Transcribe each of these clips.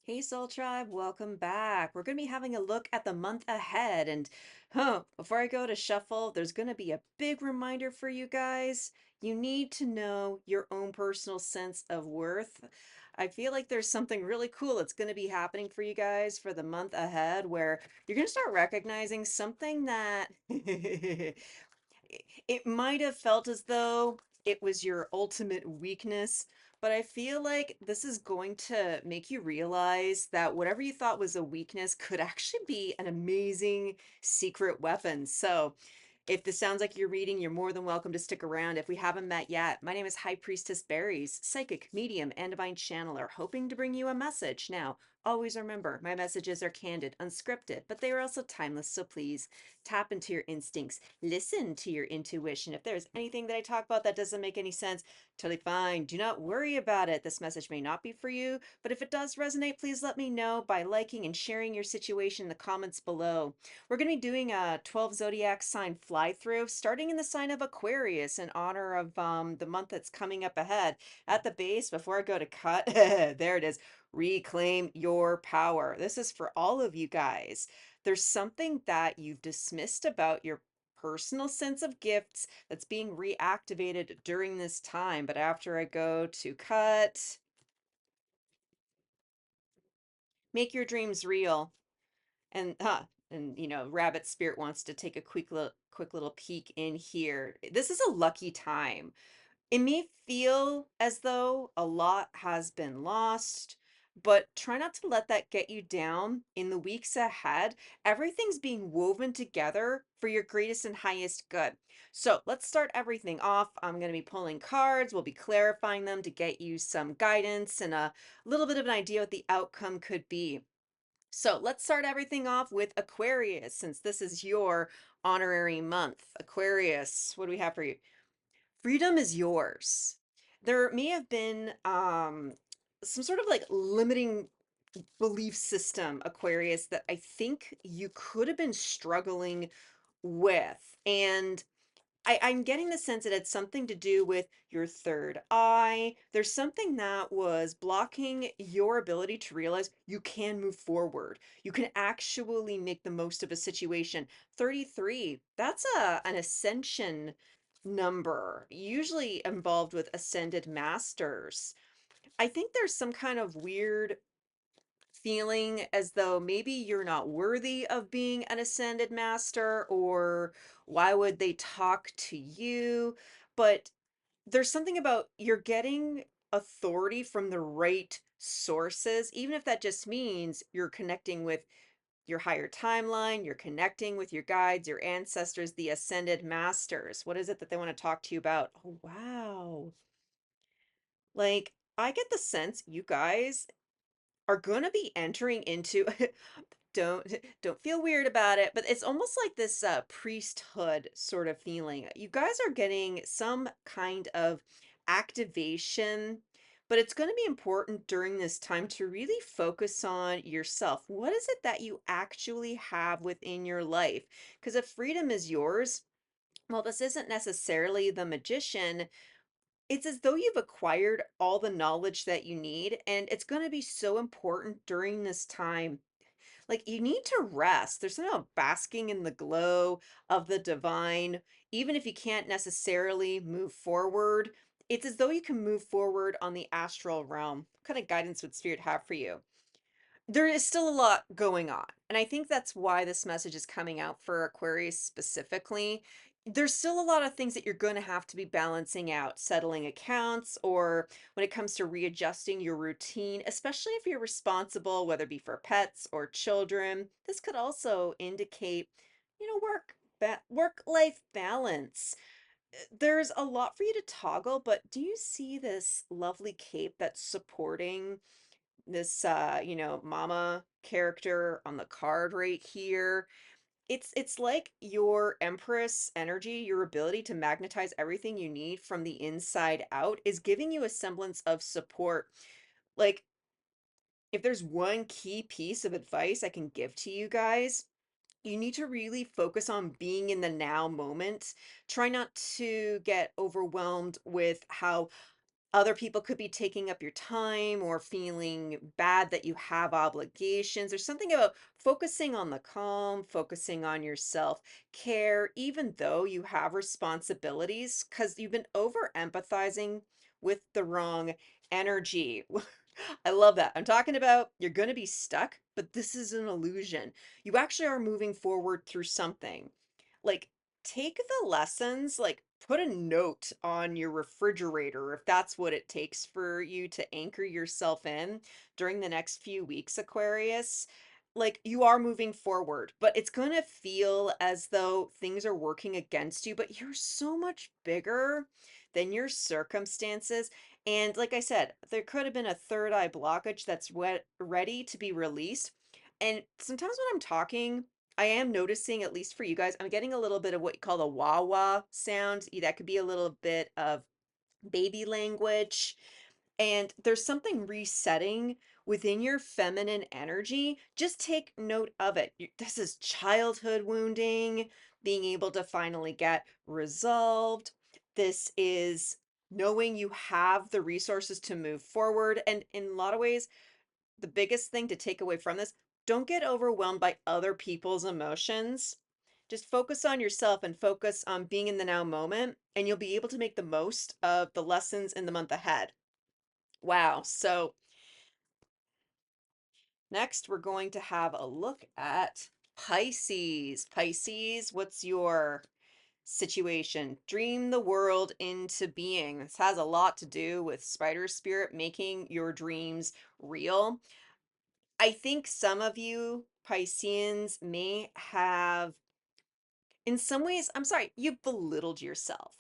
Hey Soul Tribe, welcome back. We're going to be having a look at the month ahead. And before I go to shuffle, there's going to be a big reminder for you guys. You need to know your own personal sense of worth. I feel like there's something really cool that's going to be happening for you guys for the month ahead where you're going to start recognizing something that it might have felt as though it was your ultimate weakness, but I feel like this is going to make you realize that whatever you thought was a weakness could actually be an amazing secret weapon. So, if this sounds like you're reading, you're more than welcome to stick around. If we haven't met yet, my name is High Priestess Berries, psychic, medium, and divine channeler, hoping to bring you a message. Now, always remember, my messages are candid, unscripted, but they are also timeless, so please tap into your instincts, listen to your intuition. If there's anything that I talk about that doesn't make any sense, totally fine. Do not worry about it. This message may not be for you, but if it does resonate, please let me know by liking and sharing your situation in the comments below. We're going to be doing a 12 zodiac sign fly through, starting in the sign of Aquarius in honor of the month that's coming up ahead. At the base, before I go to cut, there it is. Reclaim your power. This is for all of you guys. There's something that you've dismissed about your personal sense of gifts that's being reactivated during this time. But after I go to cut, make your dreams real. And Rabbit Spirit wants to take a quick little peek in here. This is a lucky time. It may feel as though a lot has been lost, but try not to let that get you down. In the weeks ahead, everything's being woven together for your greatest and highest good. So let's start everything off. I'm going to be pulling cards. We'll be clarifying them to get you some guidance and a little bit of an idea what the outcome could be. So let's start everything off with Aquarius, since this is your honorary month. Aquarius, what do we have for you? Freedom is yours. There may have been some sort of like limiting belief system, Aquarius, that I think you could have been struggling with. And I'm getting the sense it had something to do with your third eye. There's something that was blocking your ability to realize you can move forward. You can actually make the most of a situation. 33, that's an ascension number, usually involved with ascended masters. I think there's some kind of weird feeling as though maybe you're not worthy of being an ascended master, or why would they talk to you? But there's something about you're getting authority from the right sources, even if that just means you're connecting with your higher timeline, you're connecting with your guides, your ancestors, the ascended masters. What is it that they want to talk to you about? Oh, wow. Like, I get the sense you guys are going to be entering into don't don't feel weird about it, but it's almost like this priesthood sort of feeling. You guys are getting some kind of activation, but it's going to be important during this time to really focus on yourself. What is it that you actually have within your life? Because if freedom is yours, well, this isn't necessarily the magician. It's as though you've acquired all the knowledge that you need, and it's going to be so important during this time. Like, you need to rest. There's something about basking in the glow of the divine. Even if you can't necessarily move forward, it's as though you can move forward on the astral realm. What kind of guidance would Spirit have for you? There is still a lot going on. And I think that's why this message is coming out for Aquarius specifically. There's still a lot of things that you're going to have to be balancing out, settling accounts, or when it comes to readjusting your routine, especially if you're responsible, whether it be for pets or children. This could also indicate, work-life balance. There's a lot for you to toggle, but do you see this lovely cape that's supporting this mama character on the card right here? It's like your empress energy, your ability to magnetize everything you need from the inside out is giving you a semblance of support. Like, if there's one key piece of advice I can give to you guys, you need to really focus on being in the now moment. Try not to get overwhelmed with how Other people could be taking up your time or feeling bad that you have obligations. There's something about focusing on the calm, focusing on yourself care, even though you have responsibilities, because you've been over empathizing with the wrong energy. I love that. I'm talking about you're going to be stuck, but this is an illusion. You actually are moving forward through something. Like, take the lessons, like, put a note on your refrigerator if that's what it takes for you to anchor yourself in during the next few weeks, Aquarius. Like, you are moving forward, but it's going to feel as though things are working against you, but you're so much bigger than your circumstances. And like I said, there could have been a third eye blockage that's ready to be released. And sometimes when I'm talking, I am noticing, at least for you guys, I'm getting a little bit of what you call the wah wah sound. That could be a little bit of baby language. And there's something resetting within your feminine energy. Just take note of it. This is childhood wounding, being able to finally get resolved. This is knowing you have the resources to move forward. And in a lot of ways, the biggest thing to take away from this, don't get overwhelmed by other people's emotions. Just focus on yourself and focus on being in the now moment, and you'll be able to make the most of the lessons in the month ahead. Wow. So next we're going to have a look at Pisces. Pisces, what's your situation? Dream the world into being. This has a lot to do with spider spirit making your dreams real. I think some of you Pisceans may have, in some ways, I'm sorry, you've belittled yourself.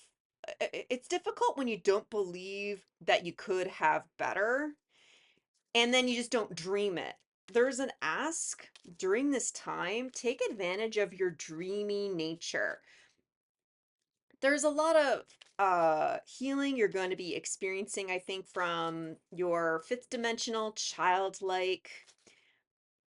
It's difficult when you don't believe that you could have better, and then you just don't dream it. There's an ask during this time, take advantage of your dreamy nature. There's a lot of healing you're going to be experiencing, I think, from your fifth dimensional childlike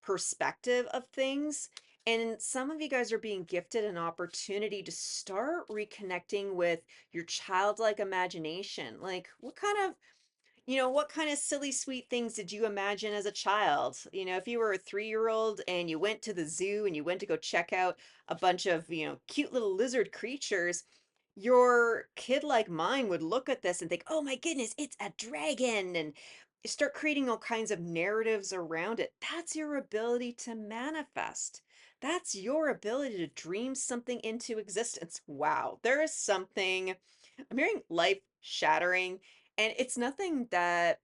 perspective of things. And some of you guys are being gifted an opportunity to start reconnecting with your childlike imagination. Like, what kind of silly, sweet things did you imagine as a child? If you were a 3-year-old and you went to the zoo and you went to go check out a bunch of, cute little lizard creatures, your kid like mind would look at this and think, oh my goodness, it's a dragon, and start creating all kinds of narratives around it. That's your ability to manifest. That's your ability to dream something into existence. Wow, there is something I'm hearing life shattering, and it's nothing that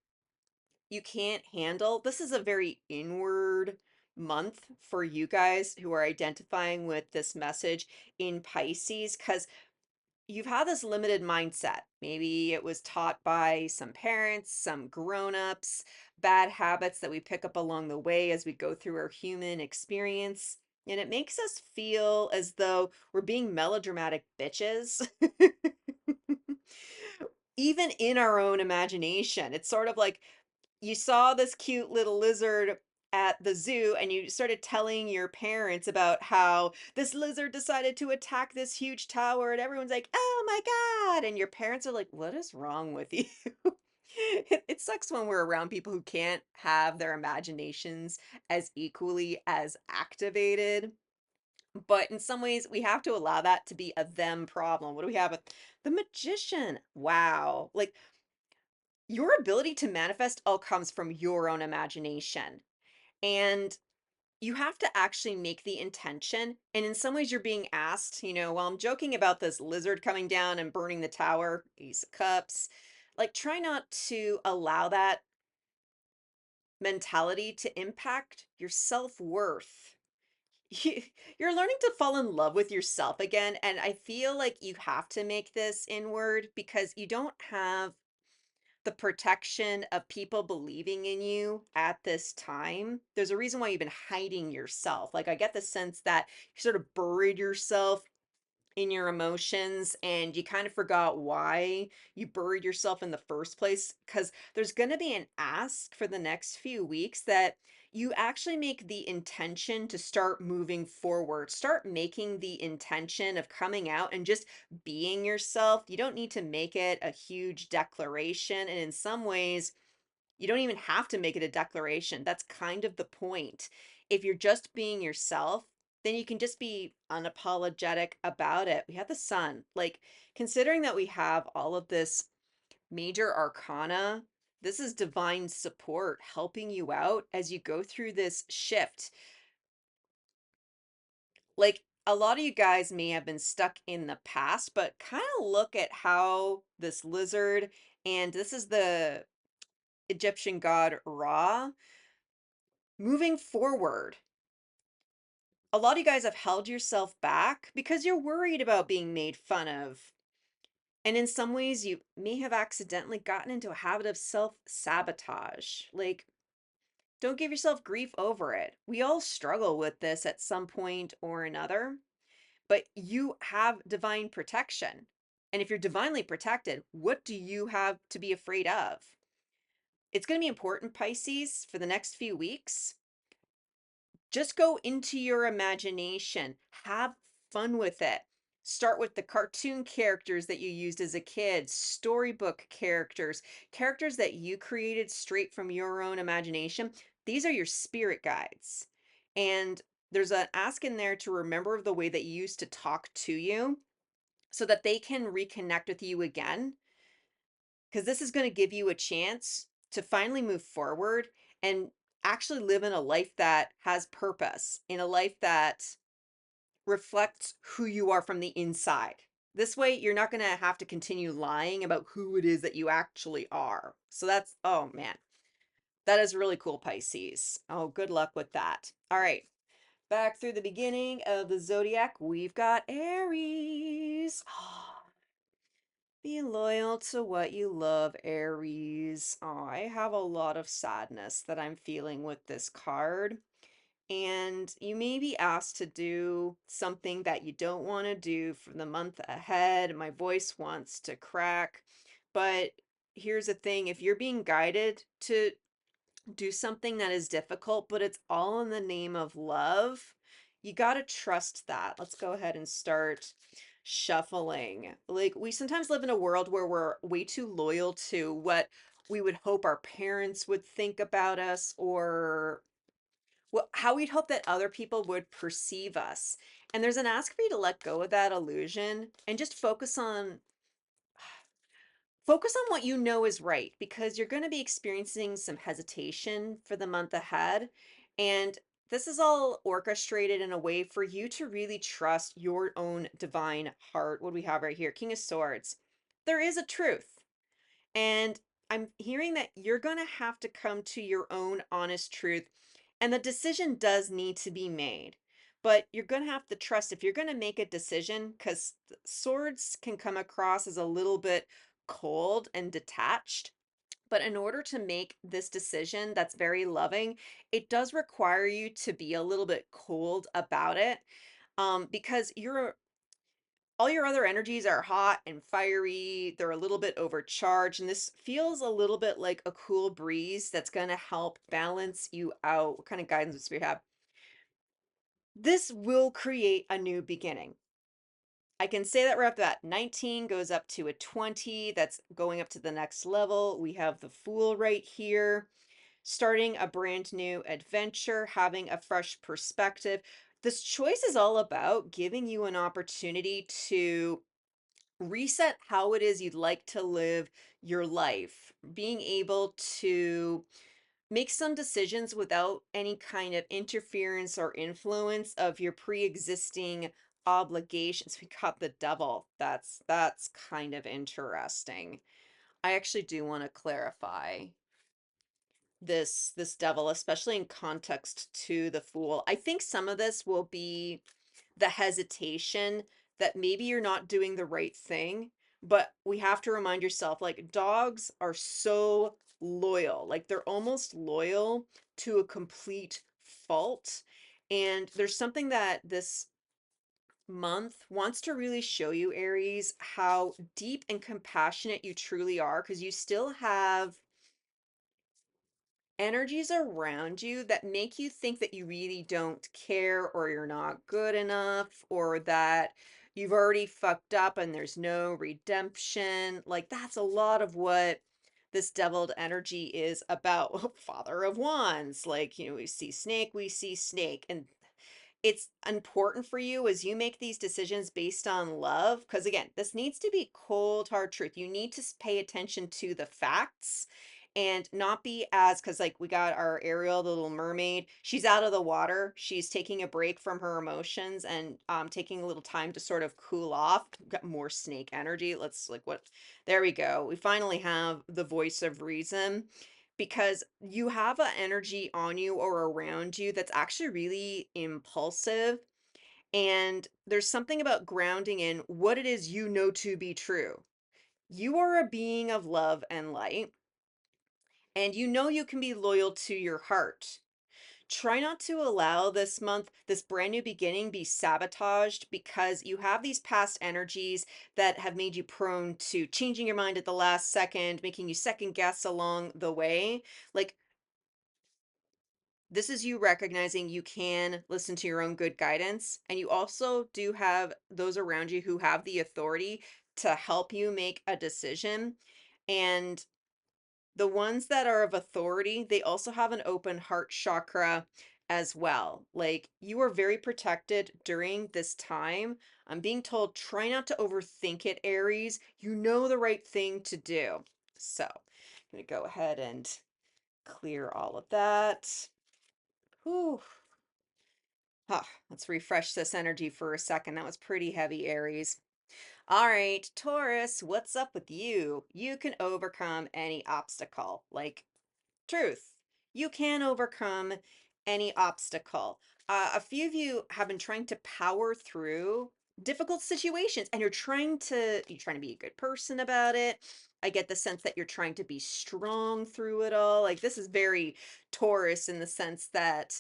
you can't handle. This is a very inward month for you guys who are identifying with this message in Pisces, because you've had this limited mindset. Maybe it was taught by some parents, some grown-ups, bad habits that we pick up along the way as we go through our human experience. And it makes us feel as though we're being melodramatic bitches. Even in our own imagination. It's sort of like you saw this cute little lizard at the zoo and you started telling your parents about how this lizard decided to attack this huge tower, and everyone's like, "Oh my God." And your parents are like, "What is wrong with you?" It sucks when we're around people who can't have their imaginations as equally as activated. But in some ways, we have to allow that to be a them problem. What do we have? The magician. Wow. Like, your ability to manifest all comes from your own imagination. And you have to actually make the intention. And in some ways, you're being asked, while I'm joking about this lizard coming down and burning the tower, Ace of Cups, like, try not to allow that mentality to impact your self worth. You're learning to fall in love with yourself again. And I feel like you have to make this inward because you don't have the protection of people believing in you at this time. There's a reason why you've been hiding yourself. Like, I get the sense that you sort of buried yourself in your emotions and you kind of forgot why you buried yourself in the first place, because there's going to be an ask for the next few weeks that you actually make the intention to start moving forward, start making the intention of coming out and just being yourself. You don't need to make it a huge declaration, and in some ways you don't even have to make it a declaration. That's kind of the point. If you're just being yourself, then you can just be unapologetic about it. We have the sun. Like, considering that we have all of this major arcana, this is divine support helping you out as you go through this shift. Like, a lot of you guys may have been stuck in the past, but kind of look at how this lizard, and this is the Egyptian god Ra, moving forward. A lot of you guys have held yourself back because you're worried about being made fun of. And in some ways, you may have accidentally gotten into a habit of self sabotage. Like, don't give yourself grief over it. We all struggle with this at some point or another, but you have divine protection. And if you're divinely protected, what do you have to be afraid of? It's going to be important, Pisces, for the next few weeks. Just go into your imagination, have fun with it. Start with the cartoon characters that you used as a kid, storybook characters, characters that you created straight from your own imagination. These are your spirit guides. And there's an ask in there to remember the way that you used to talk to you so that they can reconnect with you again, because this is going to give you a chance to finally move forward and actually live in a life that has purpose, in a life that reflects who you are from the inside. This way, you're not going to have to continue lying about who it is that you actually are. So that's, oh man, that is really cool, Pisces. Oh, good luck with that. All right. Back through the beginning of the zodiac, we've got Aries. Be loyal to what you love, Aries. Oh, I have a lot of sadness that I'm feeling with this card. And you may be asked to do something that you don't want to do for the month ahead. My voice wants to crack. But here's the thing, if you're being guided to do something that is difficult, but it's all in the name of love, you got to trust that. Let's go ahead and start shuffling. Like, we sometimes live in a world where we're way too loyal to what we would hope our parents would think about us, or how we'd hope that other people would perceive us. And there's an ask for you to let go of that illusion and just focus on what you know is right, because you're going to be experiencing some hesitation for the month ahead. And this is all orchestrated in a way for you to really trust your own divine heart. What do we have right here? King of Swords. There is a truth. And I'm hearing that you're going to have to come to your own honest truth. And the decision does need to be made. But you're going to have to trust if you're going to make a decision, because swords can come across as a little bit cold and detached. But in order to make this decision that's very loving, it does require you to be a little bit cold about it, because all your other energies are hot and fiery. They're a little bit overcharged, and this feels a little bit like a cool breeze that's going to help balance you out. What kind of guidance do we have? This will create a new beginning. I can say that right off the bat. 19 goes up to a 20. That's going up to the next level. We have the Fool right here, starting a brand new adventure, having a fresh perspective. This choice is all about giving you an opportunity to reset how it is you'd like to live your life, being able to make some decisions without any kind of interference or influence of your pre-existing obligations. We got the devil. That's kind of interesting. I actually do want to clarify this devil, especially in context to the Fool. I think some of this will be the hesitation that maybe you're not doing the right thing, but we have to remind yourself, like, dogs are so loyal. Like, they're almost loyal to a complete fault. And there's something that this month wants to really show you, Aries, how deep and compassionate you truly are, because you still have energies around you that make you think that you really don't care, or you're not good enough, or that you've already fucked up and there's no redemption. Like, that's a lot of what this deviled energy is about. Father of Wands, like, we see snake, we see snake. And it's important for you as you make these decisions based on love, because again, this needs to be cold hard truth. You need to pay attention to the facts and not be as, because like we got our Ariel, the little mermaid, she's out of the water, she's taking a break from her emotions and taking a little time to sort of cool off. Got more snake energy. Let's like what, there we go, we finally have the voice of reason, because you have an energy on you or around you that's actually really impulsive. And there's something about grounding in what it is you know to be true. You are a being of love and light, and you know you can be loyal to your heart. Try not to allow this month, this brand new beginning, be sabotaged because you have these past energies that have made you prone to changing your mind at the last second, making you second guess along the way. Like, this is you recognizing you can listen to your own good guidance, and you also do have those around you who have the authority to help you make a decision. And the ones that are of authority, they also have an open heart chakra as well. Like, you are very protected during this time. I'm being told try not to overthink it, Aries. You know the right thing to do. So I'm going to go ahead and clear all of that. Whew. Let's refresh this energy for a second. That was pretty heavy, Aries. All right, Taurus, what's up with you? You can overcome any obstacle. Like, truth, you can overcome any obstacle. A few of you have been trying to power through difficult situations, and you're trying to be a good person about it. I get the sense that you're trying to be strong through it all. Like, this is very Taurus in the sense that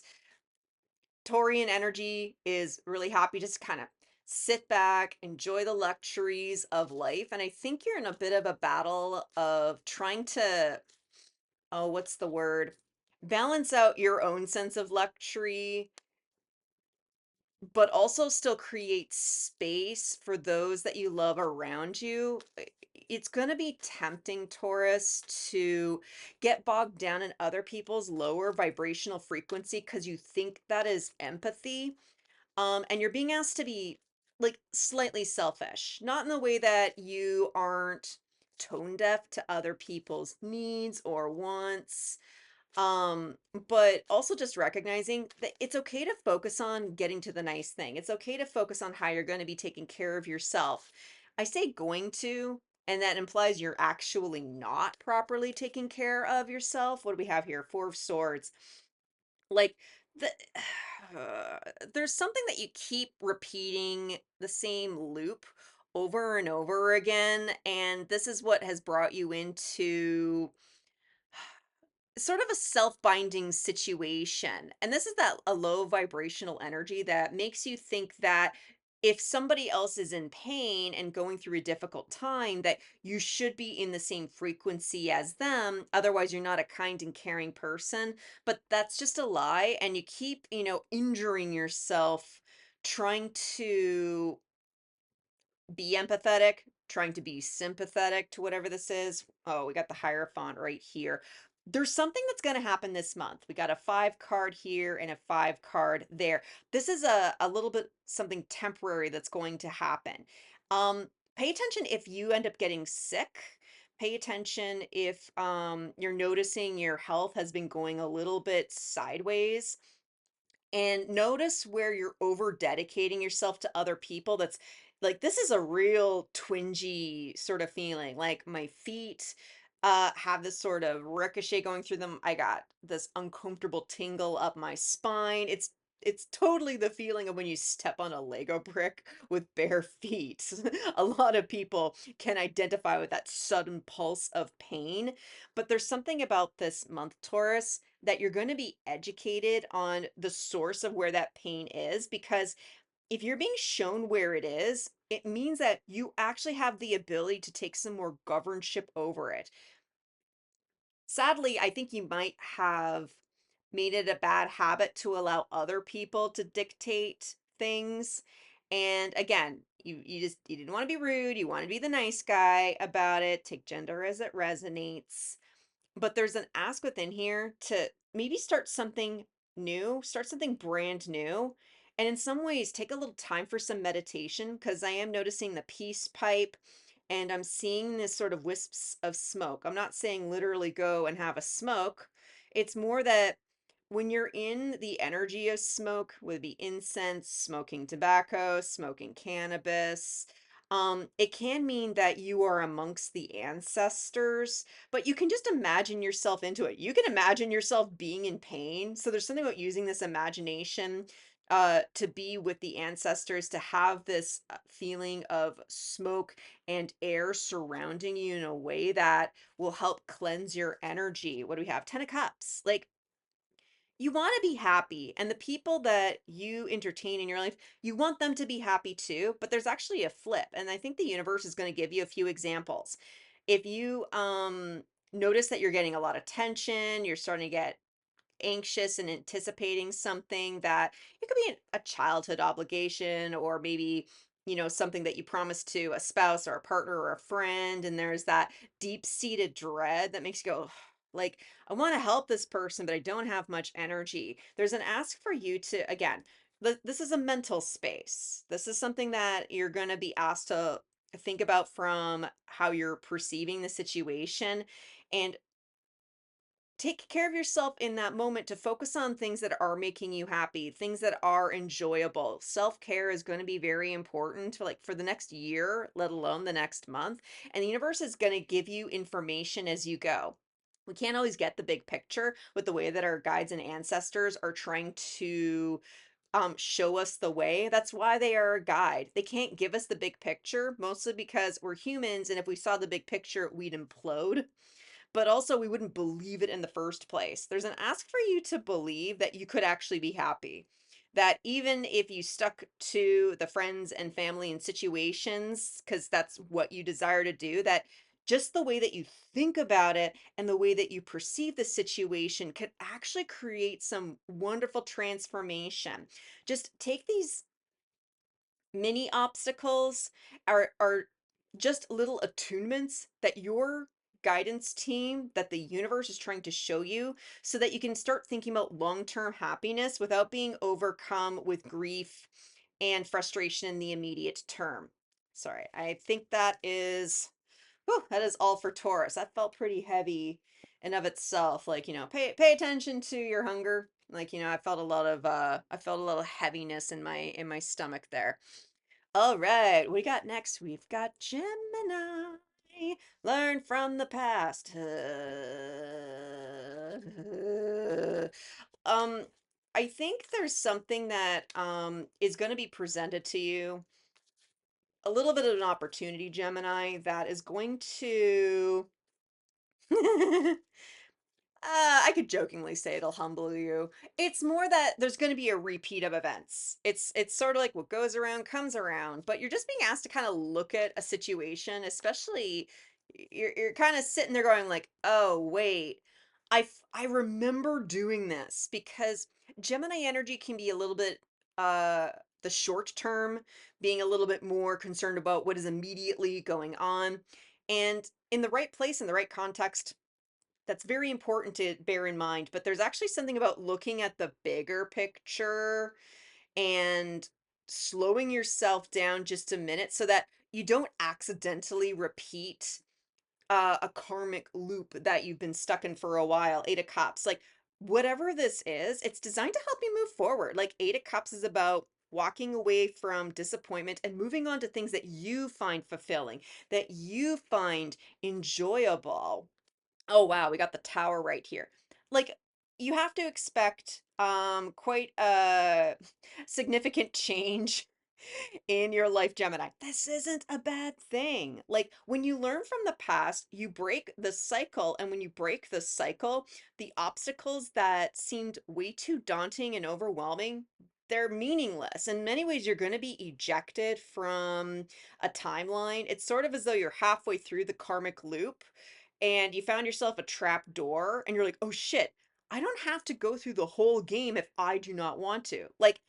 Taurian energy is really happy just kind of sit back, enjoy the luxuries of life. And I think you're in a bit of a battle of trying to, oh, what's the word? Balance out your own sense of luxury, but also still create space for those that you love around you. It's going to be tempting, Taurus, to get bogged down in other people's lower vibrational frequency because you think that is empathy. And you're being asked to be like slightly selfish, not in the way that you aren't tone deaf to other people's needs or wants, um, but also just recognizing that it's okay to focus on getting to the nice thing. It's okay to focus on how you're going to be taking care of yourself. I say going to, and that implies you're actually not properly taking care of yourself. What do we have here? Four of Swords. Like, the there's something that you keep repeating the same loop over and over again, and this is what has brought you into sort of a self-binding situation. And this is that a low vibrational energy that makes you think that if somebody else is in pain and going through a difficult time, that you should be in the same frequency as them. Otherwise, you're not a kind and caring person. But that's just a lie. And you keep, injuring yourself trying to be empathetic, trying to be sympathetic to whatever this is. Oh, we got the Hierophant right here. There's something that's going to happen this month. We got a 5 card here and a 5 card there. This is a little bit something temporary that's going to happen. Pay attention if you end up getting sick. Pay attention if you're noticing your health has been going a little bit sideways, and notice where you're over dedicating yourself to other people. That's like, this is a real twingy sort of feeling. Like, my feet have this sort of ricochet going through them. I got this uncomfortable tingle up my spine. It's totally the feeling of when you step on a Lego brick with bare feet. A lot of people can identify with that sudden pulse of pain. But there's something about this month, Taurus, that you're going to be educated on the source of where that pain is, because if you're being shown where it is, it means that you actually have the ability to take some more governship over it. Sadly, I think you might have made it a bad habit to allow other people to dictate things. And again, you didn't want to be rude, you want to be the nice guy about it, take gender as it resonates. But there's an ask within here to maybe start something new, start something brand new. And in some ways, take a little time for some meditation because I am noticing the peace pipe and I'm seeing this sort of wisps of smoke. I'm not saying literally go and have a smoke. It's more that when you're in the energy of smoke, would be incense, smoking tobacco, smoking cannabis, it can mean that you are amongst the ancestors, but you can just imagine yourself into it. You can imagine yourself being in pain. So there's something about using this imagination to be with the ancestors, to have this feeling of smoke and air surrounding you in a way that will help cleanse your energy. What do we have? 10 of Cups. Like, you want to be happy, and the people that you entertain in your life, you want them to be happy too, but there's actually a flip, and I think the universe is going to give you a few examples. If you notice that you're getting a lot of tension, you're starting to get anxious and anticipating something that it could be a childhood obligation, or maybe something that you promised to a spouse or a partner or a friend, and there's that deep-seated dread that makes you go, "Ugh," like, I want to help this person but I don't have much energy. There's an ask for you to, again, this is a mental space. This is something that you're going to be asked to think about from how you're perceiving the situation, and take care of yourself in that moment to focus on things that are making you happy, things that are enjoyable. Self-care is going to be very important for like for the next year, let alone the next month. And the universe is going to give you information as you go. We can't always get the big picture with the way that our guides and ancestors are trying to show us the way. That's why they are a guide. They can't give us the big picture, mostly because we're humans, and if we saw the big picture, we'd implode, but also we wouldn't believe it in the first place. There's an ask for you to believe that you could actually be happy. That even if you stuck to the friends and family and situations, because that's what you desire to do, that just the way that you think about it and the way that you perceive the situation could actually create some wonderful transformation. Just take these mini obstacles, are just little attunements that your guidance team, that the universe is trying to show you, so that you can start thinking about long-term happiness without being overcome with grief and frustration in the immediate term. Sorry, I think that is, whew, that is all for Taurus. That felt pretty heavy in of itself. Like, pay attention to your hunger. Like, I felt a little heaviness in my stomach there. All right, what we got next? We've got Gemini. Learn from the past. Um, I think there's something that is going to be presented to you, a little bit of an opportunity, Gemini, that is going to I could jokingly say it'll humble you. It's more that there's going to be a repeat of events. It's sort of like what goes around comes around, but you're just being asked to kind of look at a situation, especially you're kind of sitting there going like, "Oh, wait. I remember doing this," because Gemini energy can be a little bit uh the short term, being a little bit more concerned about what is immediately going on. And in the right place, in the right context, that's very important to bear in mind, but there's actually something about looking at the bigger picture and slowing yourself down just a minute so that you don't accidentally repeat a karmic loop that you've been stuck in for a while. Eight of Cups, like whatever this is, it's designed to help you move forward. Like Eight of Cups is about walking away from disappointment and moving on to things that you find fulfilling, that you find enjoyable. Oh wow, we got the tower right here. Like, you have to expect quite a significant change in your life, Gemini. This isn't a bad thing. Like, when you learn from the past, you break the cycle, and when you break the cycle, the obstacles that seemed way too daunting and overwhelming, they're meaningless. In many ways, you're going to be ejected from a timeline. It's sort of as though you're halfway through the karmic loop and you found yourself a trap door and you're like, oh shit, I don't have to go through the whole game if I do not want to. Like,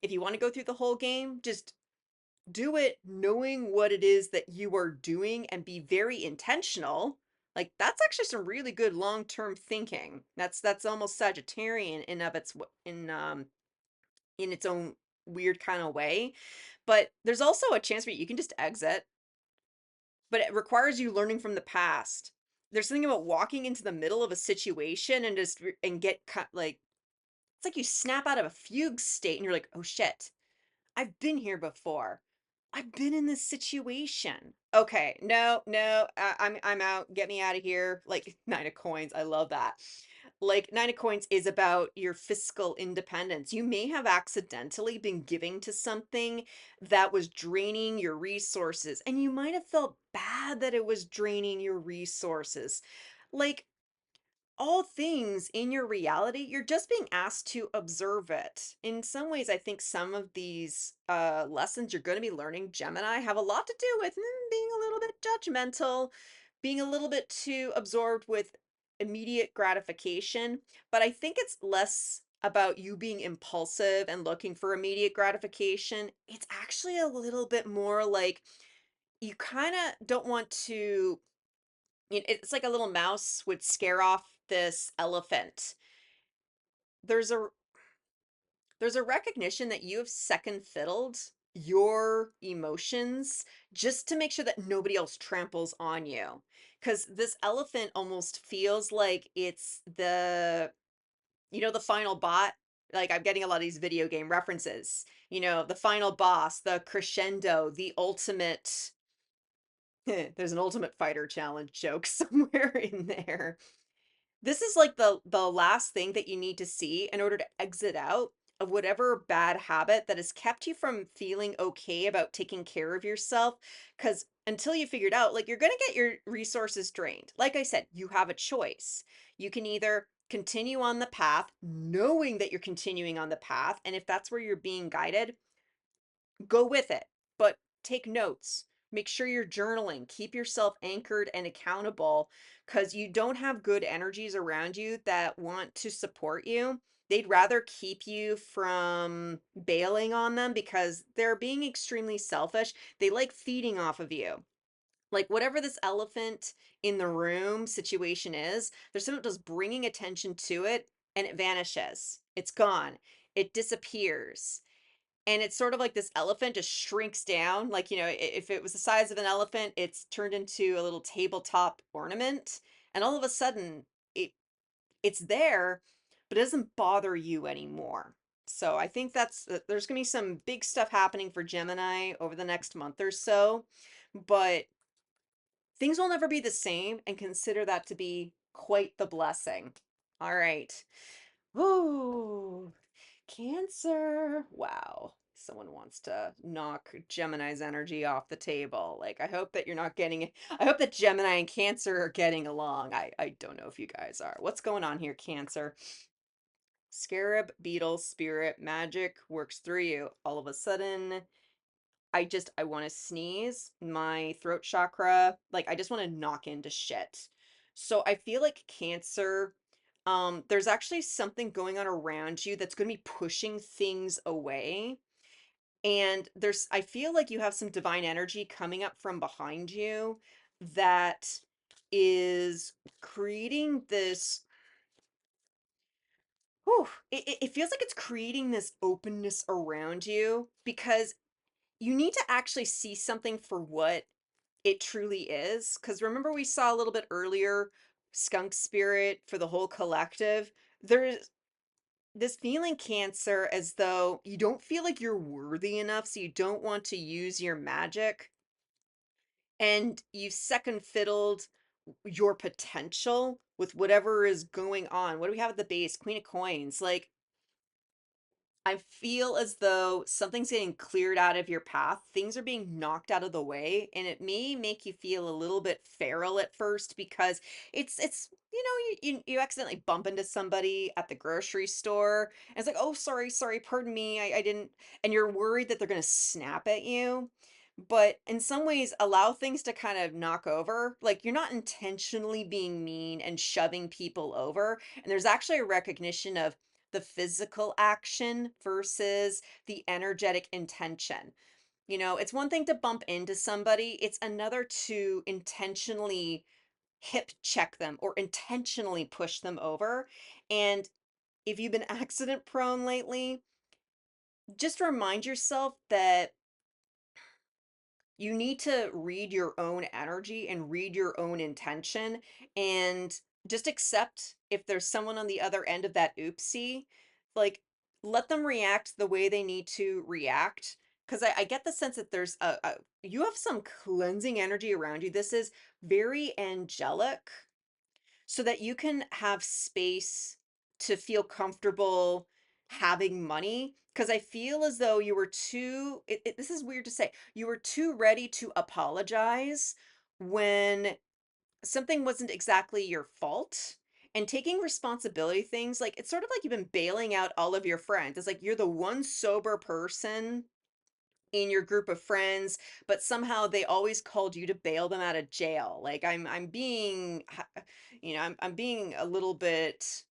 if you want to go through the whole game, just do it knowing what it is that you are doing and be very intentional. Like that's actually some really good long-term thinking. That's almost Sagittarian in of its in its own weird kind of way. But there's also a chance where you can just exit, but it requires you learning from the past. There's something about walking into the middle of a situation and just and get like it's like you snap out of a fugue state and you're like, "Oh shit. I've been here before. I've been in this situation. Okay, no, no, I'm out. Get me out of here." Like Nine of Coins, I love that. Like Nine of Coins is about your fiscal independence. You may have accidentally been giving to something that was draining your resources, and you might have felt bad that it was draining your resources. Like all things in your reality, you're just being asked to observe it. In some ways, I think some of these lessons you're going to be learning, Gemini, have a lot to do with being a little bit judgmental, being a little bit too absorbed with immediate gratification. But I think it's less about you being impulsive and looking for immediate gratification. It's actually a little bit more like you kind of don't want to it's like a little mouse would scare off this elephant. There's a there's a recognition that you have second fiddled your emotions just to make sure that nobody else tramples on you. Cuz this elephant almost feels like it's the final bot. Like I'm getting a lot of these video game references. The final boss, the crescendo, the ultimate there's an ultimate fighter challenge joke somewhere in there. This is like the last thing that you need to see in order to exit out of whatever bad habit that has kept you from feeling okay about taking care of yourself. Because until you figured out, like you're gonna get your resources drained. Like I said, you have a choice. You can either continue on the path, knowing that you're continuing on the path, and if that's where you're being guided, go with it, but take notes. Make sure you're journaling. Keep yourself anchored and accountable because you don't have good energies around you that want to support you. They'd rather keep you from bailing on them because they're being extremely selfish. They like feeding off of you. Like whatever this elephant in the room situation is, there's someone just bringing attention to it and it vanishes. It's gone. It disappears, and it's sort of like this elephant just shrinks down. Like, if it was the size of an elephant, it's turned into a little tabletop ornament. And all of a sudden, it it's there, but it doesn't bother you anymore. So I think there's going to be some big stuff happening for Gemini over the next month or so. But things will never be the same, and consider that to be quite the blessing. All right. Ooh, Cancer. Wow. Someone wants to knock Gemini's energy off the table. Like, I hope that you're not getting I hope that Gemini and Cancer are getting along. I don't know if you guys are. What's going on here, Cancer? Scarab, Beetle, Spirit, Magic works through you. All of a sudden, I want to sneeze. My throat chakra, like I just want to knock into shit. So I feel like Cancer, there's actually something going on around you that's going to be pushing things away. And I feel like you have some divine energy coming up from behind you that is creating this. Whew, it feels like it's creating this openness around you because you need to actually see something for what it truly is. Because remember, we saw a little bit earlier skunk spirit for the whole collective. There's this feeling, Cancer, as though you don't feel like you're worthy enough, so you don't want to use your magic. And you've second fiddled your potential with whatever is going on. What do we have at the base? Queen of Coins. Like, I feel as though something's getting cleared out of your path. Things are being knocked out of the way, and it may make you feel a little bit feral at first because it's you accidentally bump into somebody at the grocery store, and it's like, oh, sorry, pardon me, I didn't, and you're worried that they're gonna snap at you. But in some ways, allow things to kind of knock over. Like you're not intentionally being mean and shoving people over. And there's actually a recognition of the physical action versus the energetic intention. It's one thing to bump into somebody, it's another to intentionally hip check them or intentionally push them over. And if you've been accident prone lately, just remind yourself that you need to read your own energy and read your own intention and just accept if there's someone on the other end of that oopsie, like let them react the way they need to react. Because I get the sense that you have some cleansing energy around you. This is very angelic so that you can have space to feel comfortable having money. Because I feel as though you were this is weird to say, you were too ready to apologize when something wasn't exactly your fault. And taking responsibility things, like it's sort of like you've been bailing out all of your friends. It's like you're the one sober person in your group of friends, but somehow they always called you to bail them out of jail. Like I'm being I'm being a little bit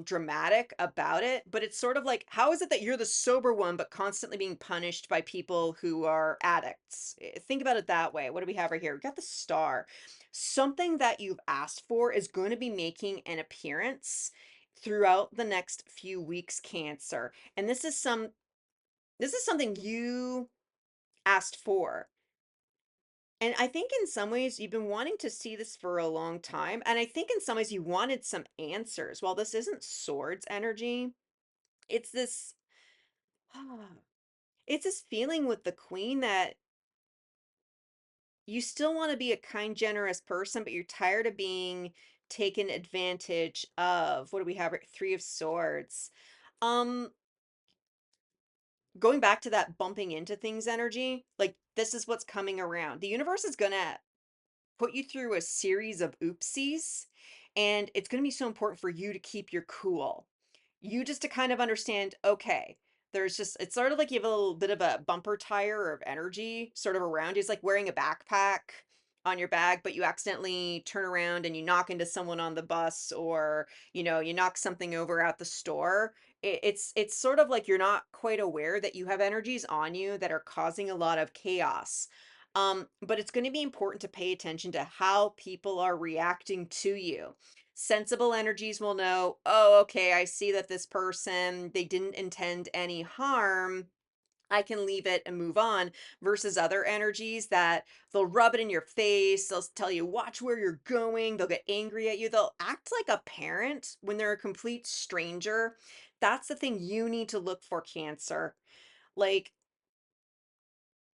dramatic about it, but it's sort of like, how is it that you're the sober one but constantly being punished by people who are addicts? Think about it that way. What do we have right here? We got the star. Something that you've asked for is going to be making an appearance throughout the next few weeks, Cancer. And this is something you asked for. And I think in some ways you've been wanting to see this for a long time. And I think in some ways you wanted some answers. While this isn't swords energy, it's this it's this feeling with the queen that you still want to be a kind, generous person, but you're tired of being taken advantage of. What do we have? Three of Swords. Um, Going back to that bumping into things energy, like this is what's coming around. The universe is gonna put you through a series of oopsies, and it's going to be so important for you to keep your cool. You just to kind of understand, okay, it's sort of like you have a little bit of a bumper tire of energy sort of around you. It's like wearing a backpack on your bag, but you accidentally turn around and you knock into someone on the bus, or you knock something over at the store. It's sort of like you're not quite aware that you have energies on you that are causing a lot of chaos. But it's going to be important to pay attention to how people are reacting to you. Sensible energies will know, oh, okay, I see that this person, they didn't intend any harm. I can leave it and move on, versus other energies that they'll rub it in your face. They'll tell you, watch where you're going. They'll get angry at you. They'll act like a parent when they're a complete stranger. That's the thing you need to look for, Cancer. Like,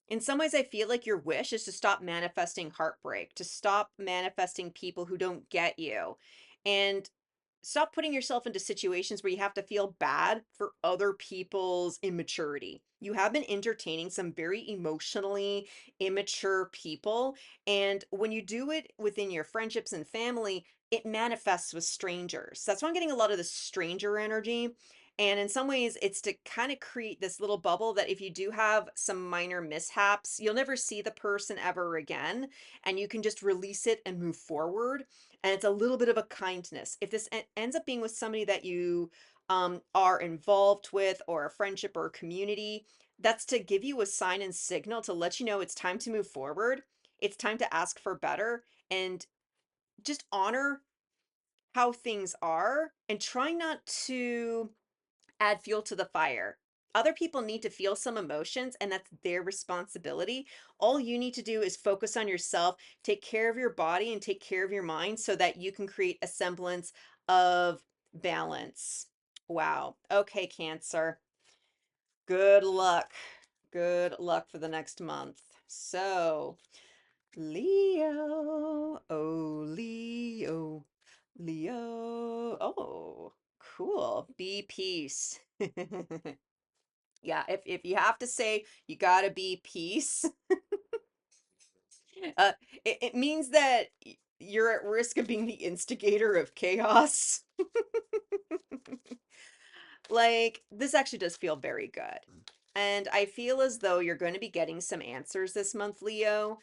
in some ways, I feel like your wish is to stop manifesting heartbreak, to stop manifesting people who don't get you, and stop putting yourself into situations where you have to feel bad for other people's immaturity. You have been entertaining some very emotionally immature people, and when you do it within your friendships and family, it manifests with strangers. That's why I'm getting a lot of the stranger energy. And in some ways, it's to kind of create this little bubble that if you do have some minor mishaps, you'll never see the person ever again. And you can just release it and move forward. And it's a little bit of a kindness. If this ends up being with somebody that you are involved with, or a friendship or a community, that's to give you a sign and signal to let you know it's time to move forward. It's time to ask for better, and just honor how things are and try not to add fuel to the fire. Other people need to feel some emotions, and that's their responsibility. All you need to do is focus on yourself, take care of your body, and take care of your mind so that you can create a semblance of balance. Wow. Okay, Cancer. Good luck. Good luck for the next month. So, Leo. Oh, Leo. Leo. Oh, Cool. Be peace. Yeah, if you have to say you gotta be peace, uh, it means that you're at risk of being the instigator of chaos. Like, this actually does feel very good. And I feel as though you're going to be getting some answers this month, Leo.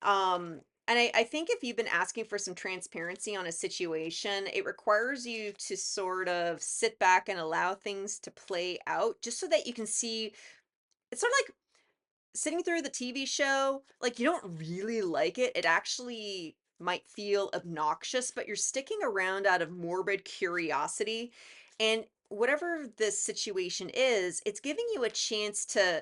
And I think if you've been asking for some transparency on a situation, it requires you to sort of sit back and allow things to play out just so that you can see. It's sort of like sitting through the TV show, like you don't really like it. It actually might feel obnoxious, but you're sticking around out of morbid curiosity. And whatever this situation is, it's giving you a chance to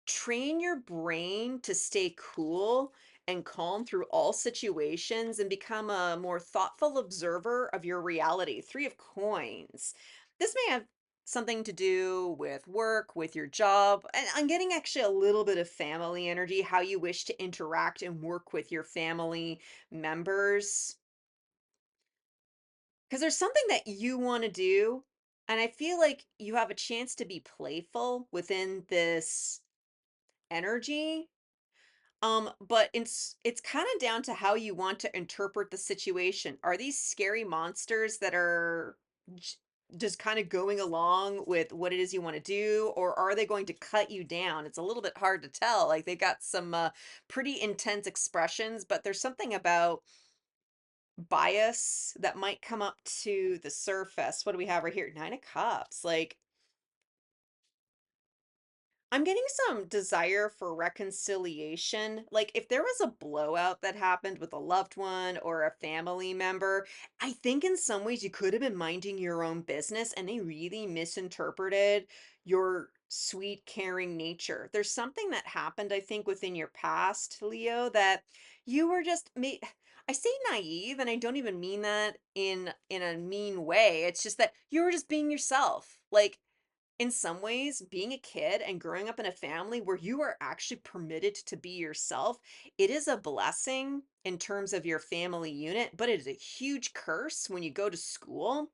train your brain to stay cool and calm through all situations and become a more thoughtful observer of your reality. Three of coins. This may have something to do with work, with your job. And I'm getting actually a little bit of family energy, how you wish to interact and work with your family members. Because there's something that you want to do. And I feel like you have a chance to be playful within this energy. But it's kind of down to how you want to interpret the situation. Are these scary monsters that are j- just kind of going along with what it is you want to do, or are they going to cut you down? It's a little bit hard to tell. Like they got some pretty intense expressions, but there's something about bias that might come up to the surface. What do we have right here? Nine of Cups. Like I'm getting some desire for reconciliation. Like, if there was a blowout that happened with a loved one or a family member, I think in some ways you could have been minding your own business and they really misinterpreted your sweet, caring nature. There's something that happened, I think, within your past, Leo, that you were just I say naive, and I don't even mean that in a mean way. It's just that you were just being yourself. Like in some ways, being a kid and growing up in a family where you are actually permitted to be yourself, it is a blessing in terms of your family unit, but it is a huge curse when you go to school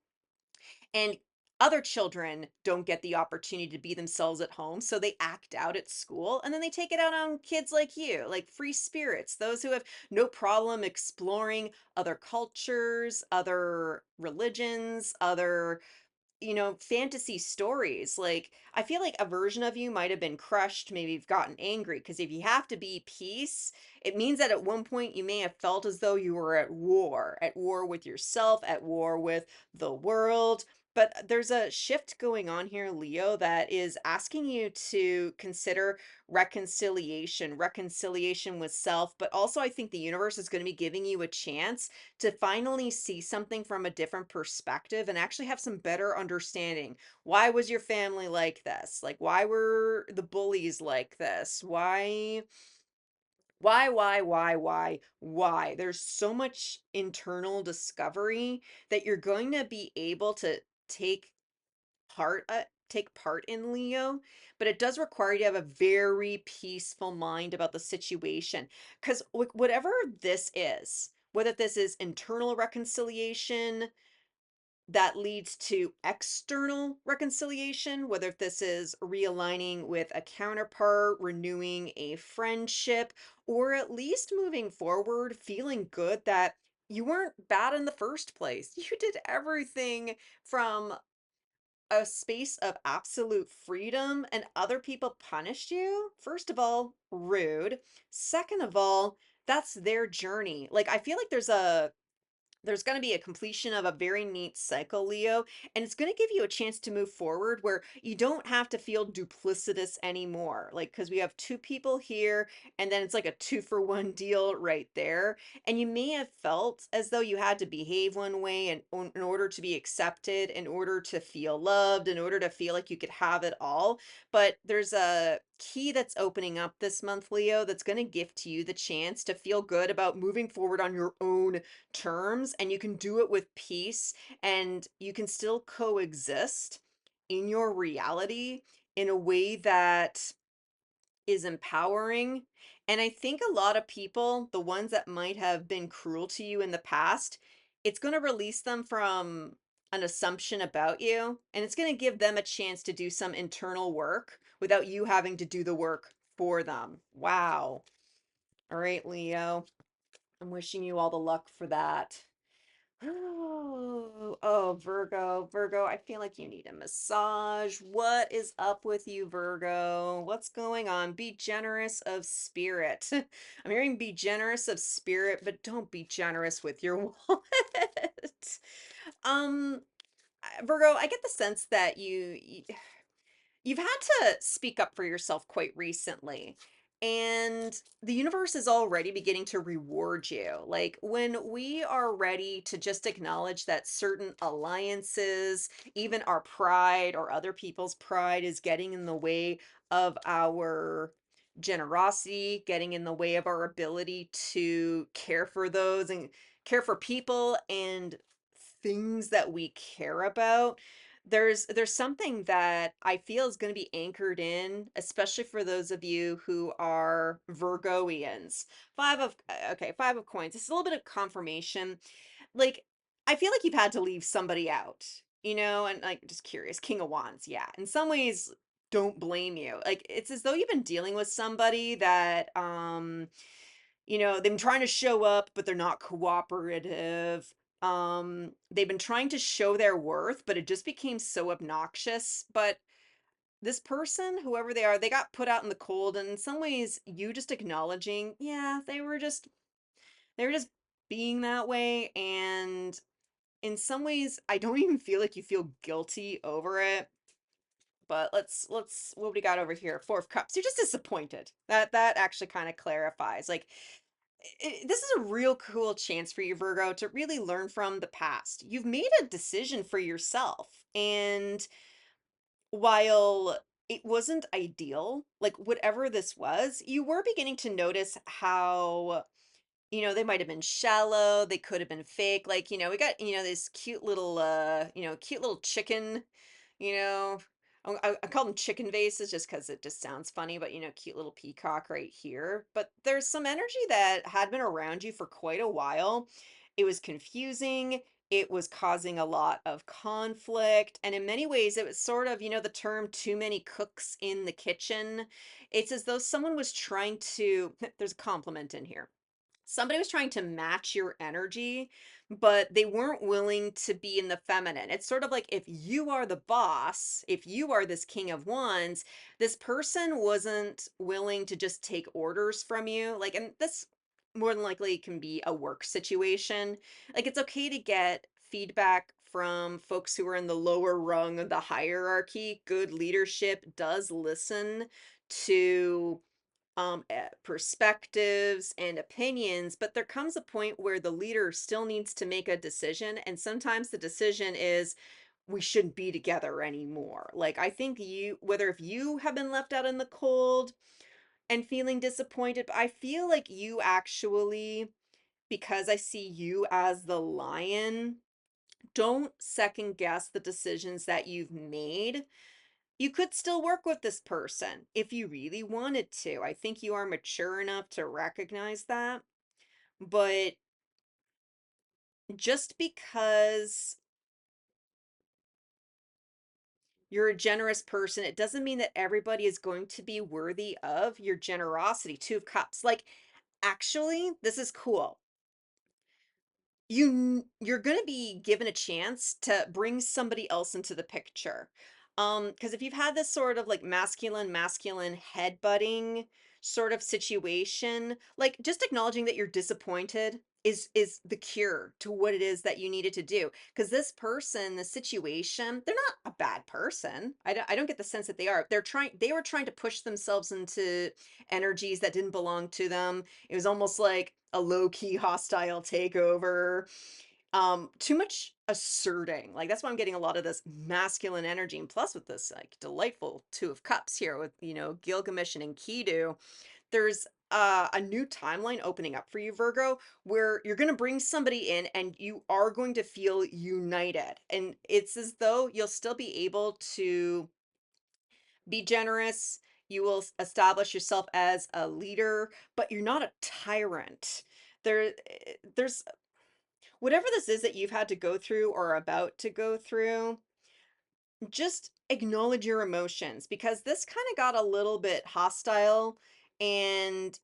and other children don't get the opportunity to be themselves at home. So they act out at school and then they take it out on kids like you, like free spirits, those who have no problem exploring other cultures, other religions, other fantasy stories. Like, I feel like a version of you might have been crushed, maybe you've gotten angry, because if you have to be peace, it means that at one point you may have felt as though you were at war with yourself, at war with the world. But there's a shift going on here, Leo, that is asking you to consider reconciliation with self. But also, I think the universe is going to be giving you a chance to finally see something from a different perspective and actually have some better understanding. Why was your family like this? Like, why were the bullies like this? Why? There's so much internal discovery that you're going to be able to take take part in, Leo, but it does require you to have a very peaceful mind about the situation. Because whatever this is, whether this is internal reconciliation that leads to external reconciliation, whether this is realigning with a counterpart, renewing a friendship, or at least moving forward, feeling good that you weren't bad in the first place. You did everything from a space of absolute freedom and other people punished you, first of all, rude. Second of all, that's their journey. Like, I feel like there's going to be a completion of a very neat cycle, Leo, and it's going to give you a chance to move forward where you don't have to feel duplicitous anymore. Like, because we have two people here, and then it's like a two for one deal right there. And you may have felt as though you had to behave one way in order to be accepted, in order to feel loved, in order to feel like you could have it all. But there's a key that's opening up this month, Leo, that's going to give to you the chance to feel good about moving forward on your own terms, and you can do it with peace, and you can still coexist in your reality in a way that is empowering. And I think a lot of people, the ones that might have been cruel to you in the past, it's going to release them from an assumption about you, and it's going to give them a chance to do some internal work without you having to do the work for them. Wow. All right, Leo. I'm wishing you all the luck for that. Oh, Virgo, Virgo, I feel like you need a massage. What is up with you, Virgo? What's going on? Be generous of spirit. I'm hearing be generous of spirit, but don't be generous with your wallet. Um, Virgo, I get the sense that you've had to speak up for yourself quite recently. And the universe is already beginning to reward you. Like when we are ready to just acknowledge that certain alliances, even our pride or other people's pride, is getting in the way of our generosity, getting in the way of our ability to care for those and care for people and things that we care about. There's something that I feel is going to be anchored in, especially for those of you who are Virgoians. Five of coins. It's a little bit of confirmation. Like, I feel like you've had to leave somebody out, and like just curious. King of Wands, yeah. In some ways, don't blame you. Like, it's as though you've been dealing with somebody that they've been trying to show up, but they're not cooperative. They've been trying to show their worth, but it just became so obnoxious. But this person, whoever they are, they got put out in the cold. And in some ways, you just acknowledging, yeah, they were just being that way. And in some ways, I don't even feel like you feel guilty over it. But let's what we got over here? Four of Cups. You're just disappointed. That actually kind of clarifies. Like this is a real cool chance for you, Virgo, to really learn from the past. You've made a decision for yourself. And while it wasn't ideal, like whatever this was, you were beginning to notice how they might have been shallow, they could have been fake. Like, we got, this cute little chicken, you know. I call them chicken vases just because it just sounds funny, but cute little peacock right here. But there's some energy that had been around you for quite a while. It was confusing. It was causing a lot of conflict. And in many ways, it was sort of, the term too many cooks in the kitchen. It's as though someone was trying to, there's a compliment in here, somebody was trying to match your energy, but they weren't willing to be in the feminine. It's sort of like if you are the boss, if you are this king of wands, this person wasn't willing to just take orders from you. Like, and this more than likely can be a work situation. Like, it's okay to get feedback from folks who are in the lower rung of the hierarchy. Good leadership does listen to perspectives and opinions, but there comes a point where the leader still needs to make a decision, and sometimes the decision is we shouldn't be together anymore. Like, I think whether if you have been left out in the cold and feeling disappointed, but I feel like you actually, because I see you as the lion, don't second guess the decisions that you've made. You could still work with this person if you really wanted to. I think you are mature enough to recognize that. But just because you're a generous person, it doesn't mean that everybody is going to be worthy of your generosity. Two of Cups. Like, actually, this is cool. You're going to be given a chance to bring somebody else into the picture. Because if you've had this sort of like masculine headbutting sort of situation, like just acknowledging that you're disappointed is the cure to what it is that you needed to do. Because this person, the situation, they're not a bad person. I don't get the sense that they are. They were trying to push themselves into energies that didn't belong to them. It was almost like a low-key hostile takeover. Too much asserting. Like that's why I'm getting a lot of this masculine energy. And plus with this like delightful Two of Cups here with, Gilgamesh and Enkidu, there's a new timeline opening up for you, Virgo, where you're going to bring somebody in and you are going to feel united. And it's as though you'll still be able to be generous. You will establish yourself as a leader, but you're not a tyrant. There's whatever this is that you've had to go through or are about to go through, just acknowledge your emotions because this kind of got a little bit hostile. And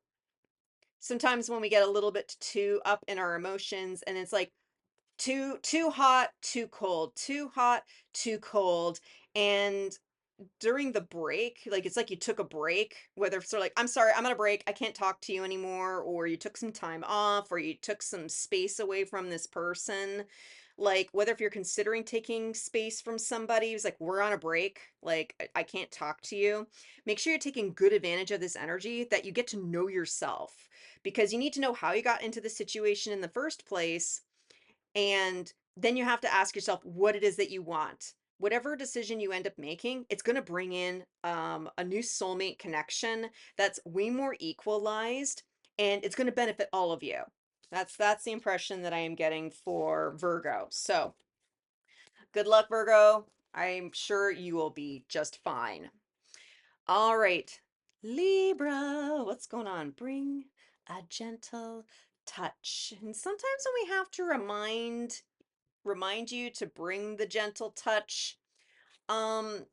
sometimes when we get a little bit too up in our emotions, and it's like too hot, too cold, too hot, too cold. And during the break, like it's like you took a break, whether it's sort of like, I'm sorry, I'm on a break, I can't talk to you anymore, or you took some time off, or you took some space away from this person. Like whether if you're considering taking space from somebody who's like, we're on a break, like I can't talk to you. Make sure you're taking good advantage of this energy that you get to know yourself because you need to know how you got into the situation in the first place, and then you have to ask yourself what it is that you want. Whatever decision you end up making, it's going to bring in a new soulmate connection that's way more equalized, and it's going to benefit all of you. That's the impression that I am getting for Virgo. So good luck, Virgo. I'm sure you will be just fine. All right, Libra, what's going on? Bring a gentle touch. And sometimes when we have to remind you to bring the gentle touch, um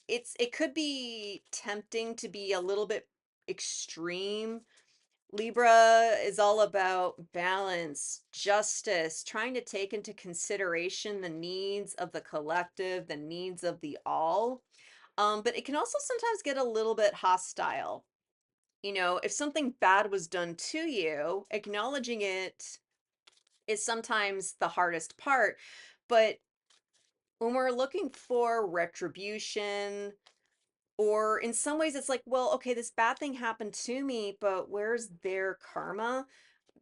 it could be tempting to be a little bit extreme. Libra is all about balance, justice, trying to take into consideration the needs of the collective, the needs of the all. But it can also sometimes get a little bit hostile. If something bad was done to you, acknowledging it is sometimes the hardest part. But when we're looking for retribution, or in some ways it's like, well, okay, this bad thing happened to me, but where's their karma?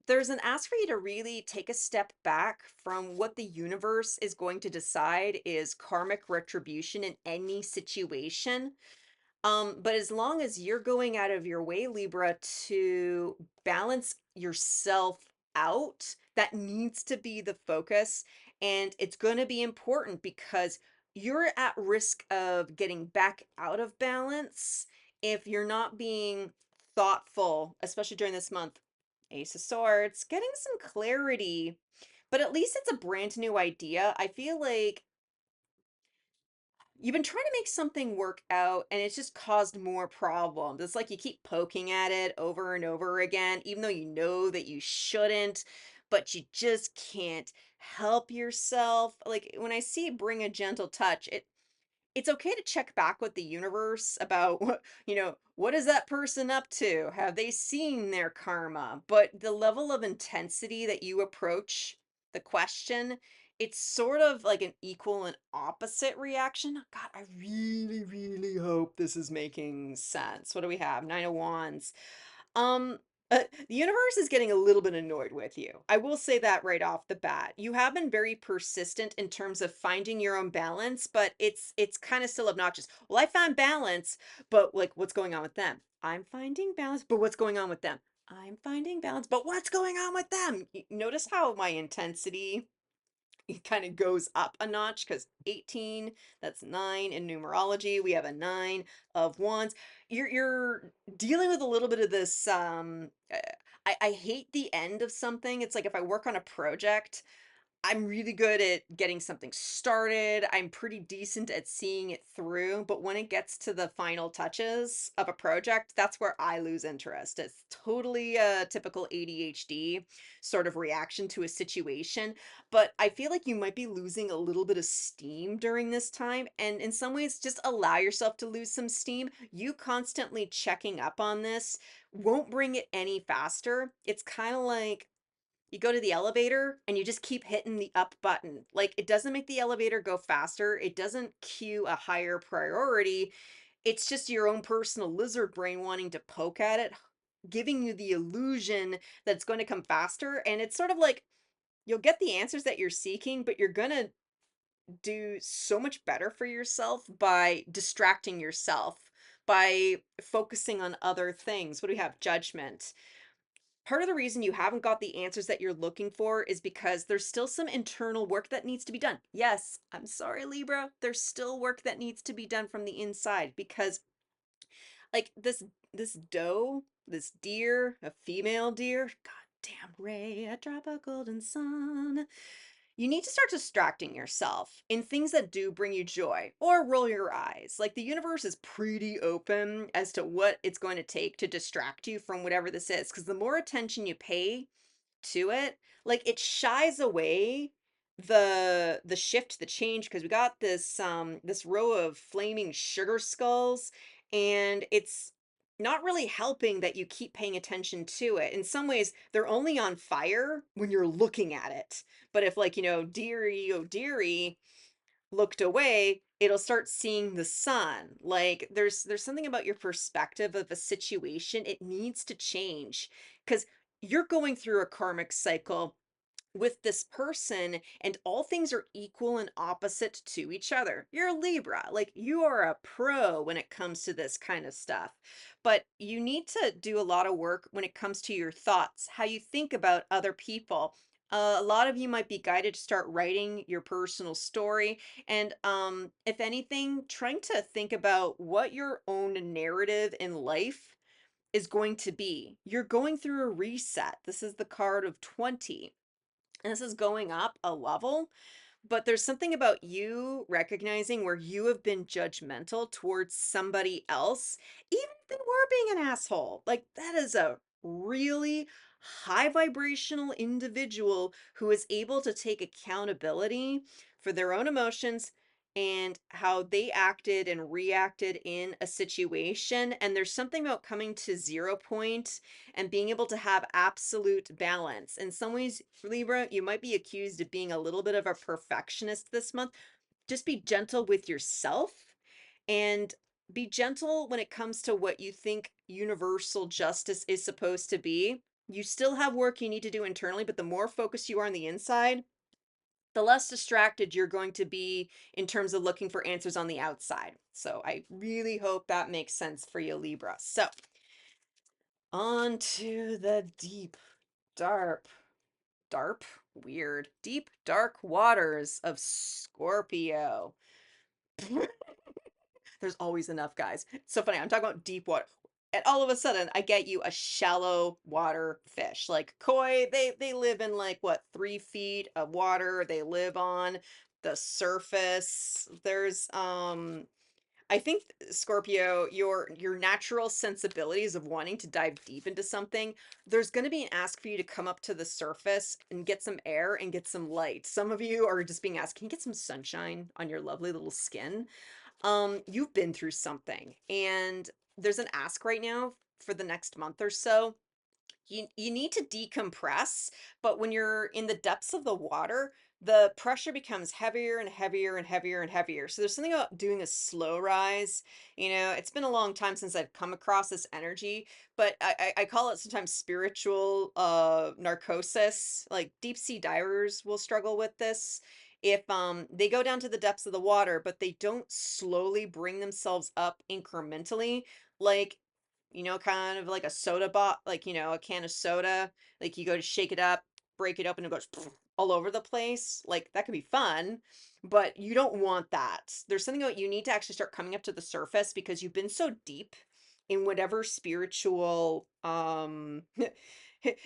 There's an ask for you to really take a step back from what the universe is going to decide is karmic retribution in any situation. But as long as you're going out of your way, Libra, to balance yourself out, that needs to be the focus. And it's going to be important because you're at risk of getting back out of balance if you're not being thoughtful, especially during this month. Ace of Swords, getting some clarity, but at least it's a brand new idea. I feel like you've been trying to make something work out and it's just caused more problems. It's like you keep poking at it over and over again, even though you know that you shouldn't, but you just can't help yourself. Like when I see bring a gentle touch, it's okay to check back with the universe about what is that person up to? Have they seen their karma? But the level of intensity that you approach the question, it's sort of like an equal and opposite reaction. God, I really, really hope this is making sense. What do we have? Nine of Wands. Um, the universe is getting a little bit annoyed with you. I will say that right off the bat. You have been very persistent in terms of finding your own balance, but it's kind of still obnoxious. Well, I found balance, but like what's going on with them? I'm finding balance, but what's going on with them? I'm finding balance, but what's going on with them? Notice how my intensity it kind of goes up a notch because 18, that's 9 in numerology. We have a 9 of Wands. You're dealing with a little bit of this I hate the end of something. It's like if I work on a project, I'm really good at getting something started. I'm pretty decent at seeing it through, but when it gets to the final touches of a project, that's where I lose interest. It's totally a typical ADHD sort of reaction to a situation, but I feel like you might be losing a little bit of steam during this time, and in some ways, just allow yourself to lose some steam. You constantly checking up on this won't bring it any faster. It's kind of like you go to the elevator and you just keep hitting the up button. Like it doesn't make the elevator go faster. It doesn't cue a higher priority. It's just your own personal lizard brain wanting to poke at it, giving you the illusion that it's going to come faster. And it's sort of like you'll get the answers that you're seeking, but you're going to do so much better for yourself by distracting yourself, by focusing on other things. What do we have? Judgment. Part of the reason you haven't got the answers that you're looking for is because there's still some internal work that needs to be done. Yes, I'm sorry, Libra. There's still work that needs to be done from the inside because like this doe, this deer, a female deer, God, damn ray, a drop of golden sun. You need to start distracting yourself in things that do bring you joy or roll your eyes. Like the universe is pretty open as to what it's going to take to distract you from whatever this is. Because the more attention you pay to it, like it shies away the shift, the change, because we got this row of flaming sugar skulls, and it's not really helping that you keep paying attention to it. In some ways, they're only on fire when you're looking at it. But if like, dearie, oh dearie, looked away, it'll start seeing the sun. Like there's something about your perspective of a situation. It needs to change because you're going through a karmic cycle with this person, and all things are equal and opposite to each other. You're a Libra, like you are a pro when it comes to this kind of stuff. But you need to do a lot of work when it comes to your thoughts, how you think about other people. A lot of you might be guided to start writing your personal story, and if anything, trying to think about what your own narrative in life is going to be. You're going through a reset. This is the card of 20. And this is going up a level, but there's something about you recognizing where you have been judgmental towards somebody else, even if they were being an asshole. Like, that is a really high vibrational individual who is able to take accountability for their own emotions and how they acted and reacted in a situation. And there's something about coming to 0 point and being able to have absolute balance. In some ways, Libra, you might be accused of being a little bit of a perfectionist this month. Just be gentle with yourself and be gentle when it comes to what you think universal justice is supposed to be. You still have work you need to do internally, but the more focused you are on the inside, the less distracted you're going to be in terms of looking for answers on the outside. So I really hope that makes sense for you, Libra. So on to the deep, dark, weird, deep, dark waters of Scorpio. There's always enough, guys. It's so funny. I'm talking about deep water. And all of a sudden, I get you a shallow water fish. Like koi, they live in like what, 3 feet of water. They live on the surface. There's I think Scorpio, your natural sensibilities of wanting to dive deep into something, there's going to be an ask for you to come up to the surface and get some air and get some light. Some of you are just being asked, can you get some sunshine on your lovely little skin? You've been through something, and there's an ask right now for the next month or so. You need to decompress, but when you're in the depths of the water, the pressure becomes heavier and heavier and heavier and heavier. So there's something about doing a slow rise. It's been a long time since I've come across this energy, but I call it sometimes spiritual narcosis. Like deep sea divers will struggle with this. If they go down to the depths of the water, but they don't slowly bring themselves up incrementally, like kind of like a soda like, a can of soda, like you go to shake it up, break it open, and it goes all over the place. Like that could be fun, but you don't want that. There's something about you need to actually start coming up to the surface because you've been so deep in whatever spiritual,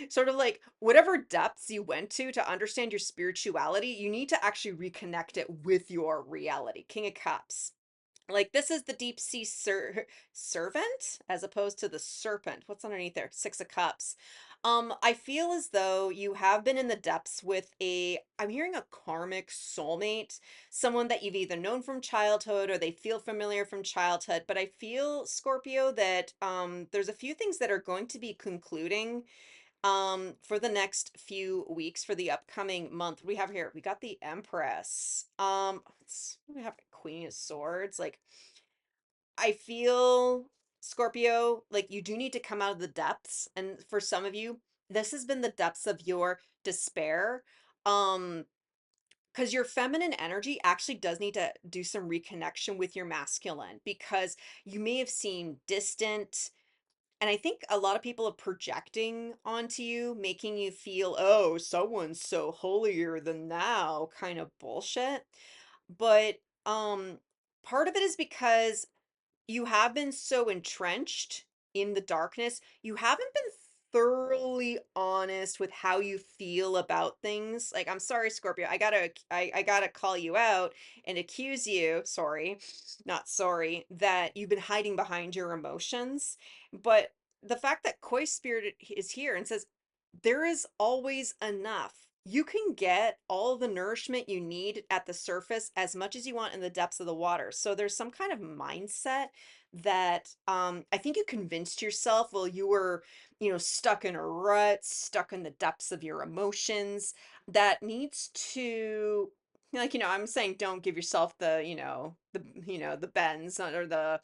sort of like whatever depths you went to understand your spirituality, you need to actually reconnect it with your reality. King of Cups. Like this is the deep sea servant as opposed to the serpent. What's underneath there? Six of Cups. I feel as though you have been in the depths with I'm hearing a karmic soulmate, someone that you've either known from childhood or they feel familiar from childhood. But I feel, Scorpio, that there's a few things that are going to be concluding for the next few weeks for the upcoming month. We have here, we got the Empress. We have Queen of Swords. Like I feel, Scorpio, like you do need to come out of the depths, and for some of you this has been the depths of your despair. um because your feminine energy actually does need to do some reconnection with your masculine, because you may have seemed distant, and I think a lot of people are projecting onto you, making you feel, oh, someone's so holier than thou kind of bullshit. But part of it is because you have been so entrenched in the darkness, you haven't been thoroughly honest with how you feel about things. Like, I'm sorry, Scorpio, I gotta call you out and accuse you, sorry, not sorry, that you've been hiding behind your emotions. But the fact that Koi Spirit is here and says there is always enough. You can get all the nourishment you need at the surface as much as you want in the depths of the water. So there's some kind of mindset that I think you convinced yourself while you were, stuck in a rut, stuck in the depths of your emotions, that needs to, like, I'm saying don't give yourself the, the bends or the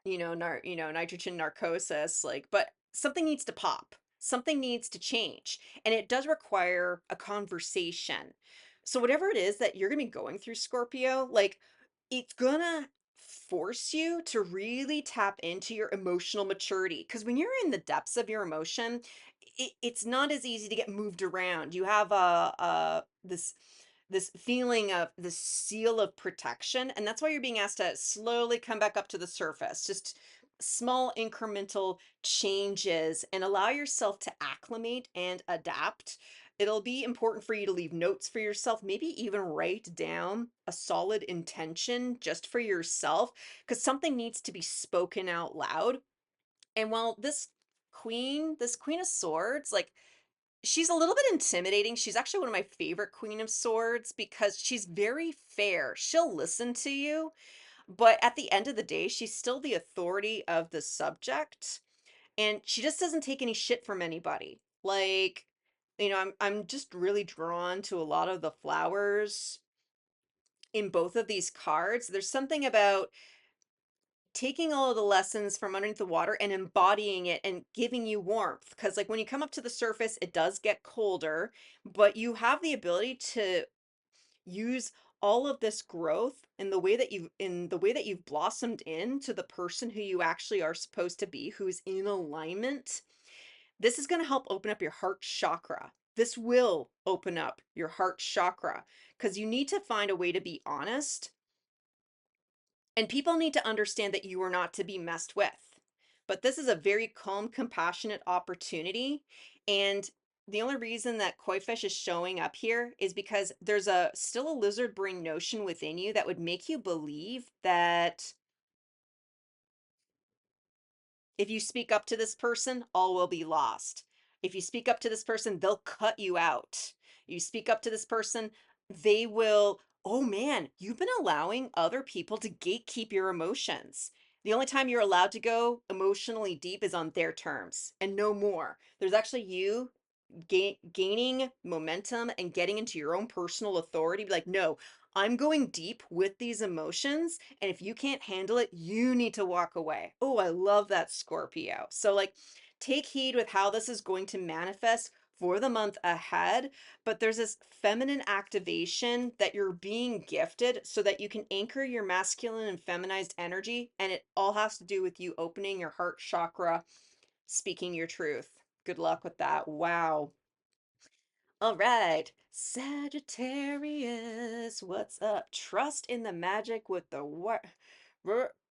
nitrogen narcosis, like, but something needs to pop. Something needs to change. And it does require a conversation. So whatever it is that you're going to be going through, Scorpio, like, it's gonna force you to really tap into your emotional maturity. Because when you're in the depths of your emotion, it's not as easy to get moved around. You have this feeling of the seal of protection, and that's why you're being asked to slowly come back up to the surface, just small incremental changes, and allow yourself to acclimate and adapt. It'll be important for you to leave notes for yourself, maybe even write down a solid intention just for yourself, because something needs to be spoken out loud. And while this queen of swords, like, she's a little bit intimidating. She's actually one of my favorite Queen of Swords because she's very fair. She'll listen to you, but at the end of the day, she's still the authority of the subject, and she just doesn't take any shit from anybody. Like, I'm just really drawn to a lot of the flowers in both of these cards. There's something about taking all of the lessons from underneath the water and embodying it and giving you warmth, because like when you come up to the surface it does get colder, but you have the ability to use all of this growth in the way that you've blossomed into the person who you actually are supposed to be, who's in alignment. This is going to help open up your heart chakra. This will open up your heart chakra because you need to find a way to be honest, and people need to understand that you are not to be messed with. But this is a very calm, compassionate opportunity. And the only reason that koi fish is showing up here is because there's a still a lizard brain notion within you that would make you believe that if you speak up to this person, all will be lost. If you speak up to this person, they'll cut you out. You speak up to this person, they will, oh man, you've been allowing other people to gatekeep your emotions. The only time you're allowed to go emotionally deep is on their terms and no more. There's actually you gaining momentum and getting into your own personal authority. Be like, no, I'm going deep with these emotions, and if you can't handle it, you need to walk away. Oh, I love that, Scorpio. So like, take heed with how this is going to manifest for the month ahead, but there's this feminine activation that you're being gifted so that you can anchor your masculine and feminized energy, and it all has to do with you opening your heart chakra, speaking your truth. Good luck with that. Wow. All right, Sagittarius, what's up? Trust in the magic with the what?